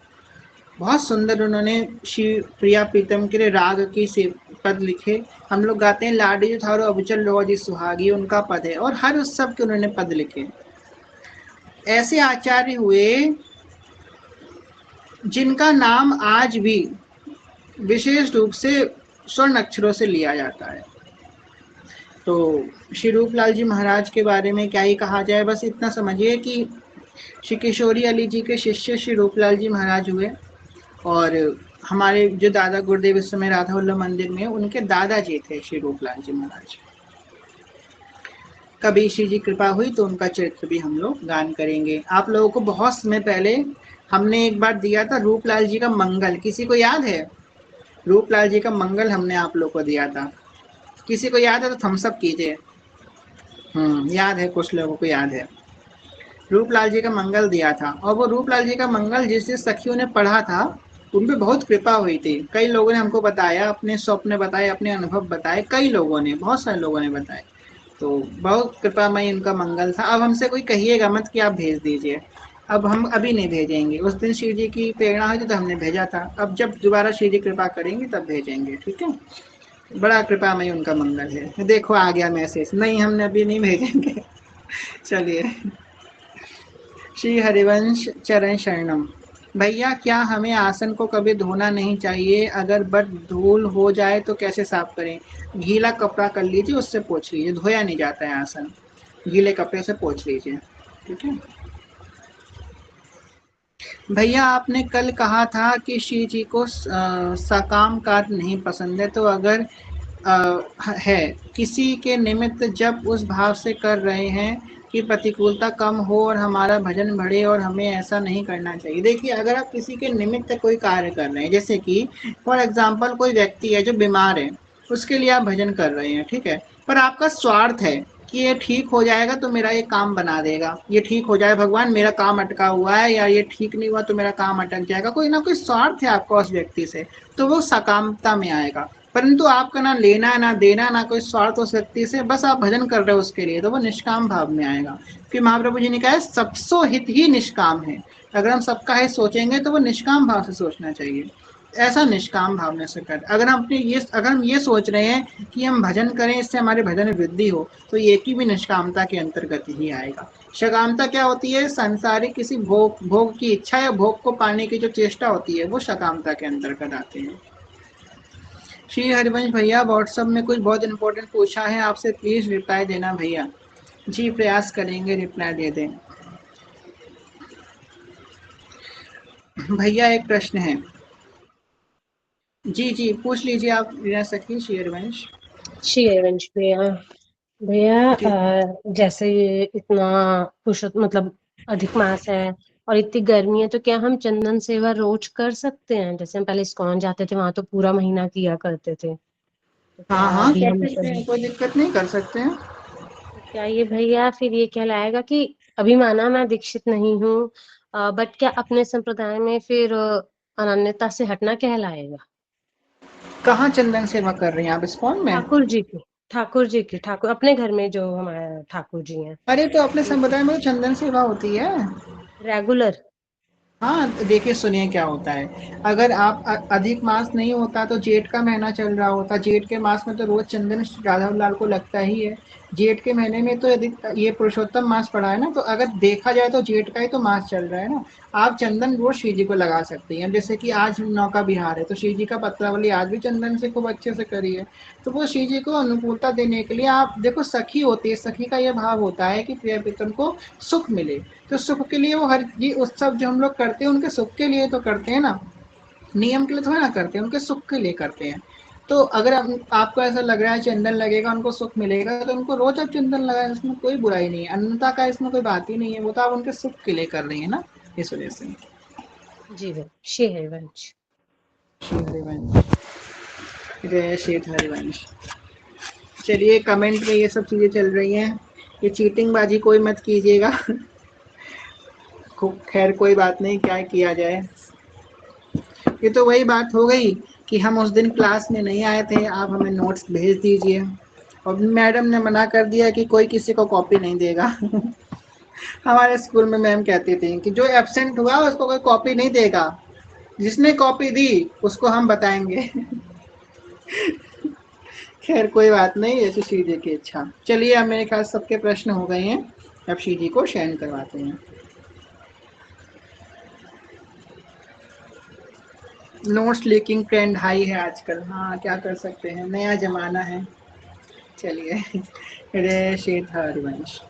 बहुत सुंदर उन्होंने श्री प्रिया प्रीतम के लिए राग की से पद लिखे। हम लोग गाते हैं लाडी जो थारो अबचल लोजी सुहागी, उनका पद है। और हर उत्सव के उन्होंने पद लिखे। ऐसे आचार्य हुए जिनका नाम आज भी विशेष रूप से स्वर्ण अक्षरों से लिया जाता है। तो श्री रूपलाल जी महाराज के बारे में क्या ही कहा जाए, बस इतना समझिए कि श्री किशोरी अली जी के शिष्य श्री रूपलाल जी महाराज हुए, और हमारे जो दादा गुरुदेव इस समय राधा वल्लभ मंदिर में, उनके दादाजी थे श्री रूपलाल जी महाराज। कभी श्री जी कृपा हुई तो उनका चरित्र भी हम लोग गान करेंगे। आप लोगों को बहुत समय पहले हमने एक बार दिया था रूपलाल जी का मंगल, किसी को याद है? रूपलाल जी का मंगल हमने आप लोग को दिया था, किसी को याद है तो थम्स अप कीजिए। याद है, कुछ लोगों को याद है। रूपलाल जी का मंगल दिया था, और वो रूपलाल जी का मंगल जिस जिस सखियों ने पढ़ा था उन पे बहुत कृपा हुई थी। कई लोगों ने हमको बताया, अपने स्वप्न बताए, अपने अनुभव बताए, कई लोगों ने, बहुत सारे लोगों ने बताए। तो बहुत कृपामय उनका मंगल था। अब हमसे कोई कहिएगा मत कि आप भेज दीजिए, अब हम अभी नहीं भेजेंगे। उस दिन शिव जी की प्रेरणा हुई थी तो हमने भेजा था, अब जब दोबारा शिव जी कृपा करेंगे तब भेजेंगे, ठीक है। बड़ा कृपामय उनका मंगल है। देखो आ गया मैसेज, नहीं हमने अभी नहीं भेजेंगे। चलिए, श्री हरिवंश चरण शरणम। भैया क्या हमें आसन को कभी धोना नहीं चाहिए? अगर बट धूल हो जाए तो कैसे साफ करें? गीला कपड़ा कर लीजिए, उससे पोंछ लीजिए, धोया नहीं जाता है आसन, गीले कपड़े से पोंछ लीजिए, ठीक है। भैया आपने कल कहा था कि श्री जी को सकाम कार्य नहीं पसंद है, तो अगर है किसी के निमित्त जब उस भाव से कर रहे हैं कि प्रतिकूलता कम हो और हमारा भजन बढ़े, और हमें ऐसा नहीं करना चाहिए। देखिए, अगर आप किसी के निमित्त कोई कार्य कर रहे हैं, जैसे कि फॉर एग्जाम्पल कोई व्यक्ति है जो बीमार है, उसके लिए आप भजन कर रहे हैं, ठीक है, पर आपका स्वार्थ है कि ये ठीक हो जाएगा तो मेरा ये काम बना देगा, ये ठीक हो जाए भगवान, मेरा काम अटका हुआ है, या ये ठीक नहीं हुआ तो मेरा काम अटक जाएगा, कोई ना कोई स्वार्थ है आपका उस व्यक्ति से, तो वो सकामता में आएगा। परंतु आपका ना लेना ना देना, ना कोई स्वार्थ उस व्यक्ति से, बस आप भजन कर रहे हो उसके लिए, तो वो निष्काम भाव में आएगा। फिर महाप्रभु जी ने कहा है सबसो हित ही निष्काम है। अगर हम सबका हित सोचेंगे तो वो निष्काम भाव से सोचना चाहिए, ऐसा निष्काम भावना से कर। अगर हम ये सोच रहे हैं कि हम भजन करें इससे हमारे भजन में वृद्धि हो, तो ये की भी निष्कामता के अंतर्गत ही आएगा। शकामता क्या होती है? संसारिक किसी भोग की इच्छा या भोग को पाने की जो चेष्टा होती है, वो शकामता के अंतर्गत आते हैं। श्री हरिवंश भैया व्हाट्सएप में कुछ बहुत इंपॉर्टेंट पूछा है आपसे, प्लीज रिप्लाई देना भैया। जी प्रयास करेंगे रिप्लाई दे दें। भैया एक प्रश्न है। जी जी पूछ लीजिए आप रीना सखी श्री हरिवंश। श्री हरिवंश भैया, भैया जी जैसे ये इतना मतलब अधिक मास है और इतनी गर्मी है, तो क्या हम चंदन सेवा रोज कर सकते हैं? जैसे हम पहले इस्कॉन जाते थे, वहां तो पूरा महीना किया करते थे, तो हाँ क्या हाँ अभी कर हम सकते हैं, कोई दिक्कत नहीं, कर सकते हैं। तो क्या ये भैया फिर ये कहलाएगा कि अभी माना मैं दीक्षित नहीं हूँ, बट क्या अपने संप्रदाय में फिर अनन्यता से हटना कहलाएगा? कहाँ चंदन सेवा कर रही हैं आप, इस्कॉन में? ठाकुर जी की ठाकुर अपने घर में जो हमारे ठाकुर जी हैं अरे तो अपने उनकी संप्रदाय में तो चंदन सेवा होती है। रेगुलर। हाँ देखिए, सुनिए क्या होता है। अगर आप अधिक मास नहीं होता तो जेठ का महीना चल रहा होता, जेठ के मास में तो रोज चंदन राधा लाल को लगता ही है। जेठ के महीने में तो यदि ये पुरुषोत्तम मास पड़ा है ना, तो अगर देखा जाए तो जेठ का ही तो मास चल रहा है ना। आप चंदन रोज श्री जी को लगा सकती हैं। जैसे कि आज नौका बिहार है तो श्री जी का पत्रावली आज भी चंदन से खूब अच्छे से करी है। तो वो श्री जी को अनुकूलता देने के लिए, आप देखो सखी होती है, सखी का यह भाव होता है कि प्रिय प्रीतम को सुख मिले, तो सुख के लिए वो हर ये उत्सव जो हम लोग करते हैं उनके सुख के लिए तो करते हैं ना, नियम के लिए थोड़ा ना करते हैं, उनके सुख के लिए करते हैं। तो अगर आपको ऐसा लग रहा है चंदन लगेगा उनको सुख मिलेगा, तो उनको रोज आप चंदन लगाए, इसमें कोई बुराई नहीं है, अन्यता का इसमें कोई बात ही नहीं है, वो तो आप उनके सुख के लिए कर रही है ना, इस वजह से। जी भाई, श्री हरिवंश। श्री हरिवंश, जय श्री हरिवंश। चलिए, कमेंट में ये सब चीजें चल रही हैं, ये चीटिंग बाजी कोई मत कीजिएगा। खैर कोई बात नहीं, क्या किया जाए। ये तो वही बात हो गई कि हम उस दिन क्लास में नहीं आए थे, आप हमें नोट्स भेज दीजिए, और मैडम ने मना कर दिया कि कोई किसी को कॉपी नहीं देगा। हमारे स्कूल में मैम कहती थी कि जो एब्सेंट हुआ उसको कोई कॉपी नहीं देगा, जिसने कॉपी दी उसको हम बताएंगे। खैर कोई बात नहीं, ऐसी श्री जी की इच्छा। चलिए, अब मेरे ख्याल सबके प्रश्न हो गए हैं, अब श्री जी को शयन करवाते हैं। नोट्स लीकिंग ट्रेंड हाई है आजकल, हाँ क्या कर सकते हैं, नया जमाना है। चलिए, रे श्री हरिवंश।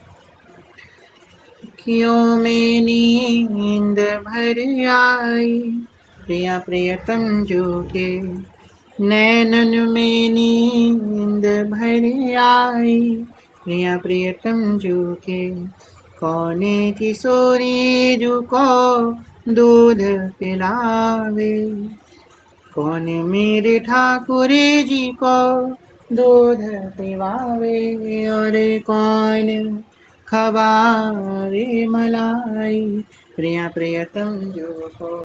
अखियों में नींद भर आई, प्रिया प्रियतम जो के नैनन में नींद भर आई। प्रिया प्रियतम जो के कौन किशोरी जो को दूध पिलावे। कौन मेरे ठाकुर जी को दूध पिलावे। और कौन खबारे मलाई। प्रिया प्रियतम जो को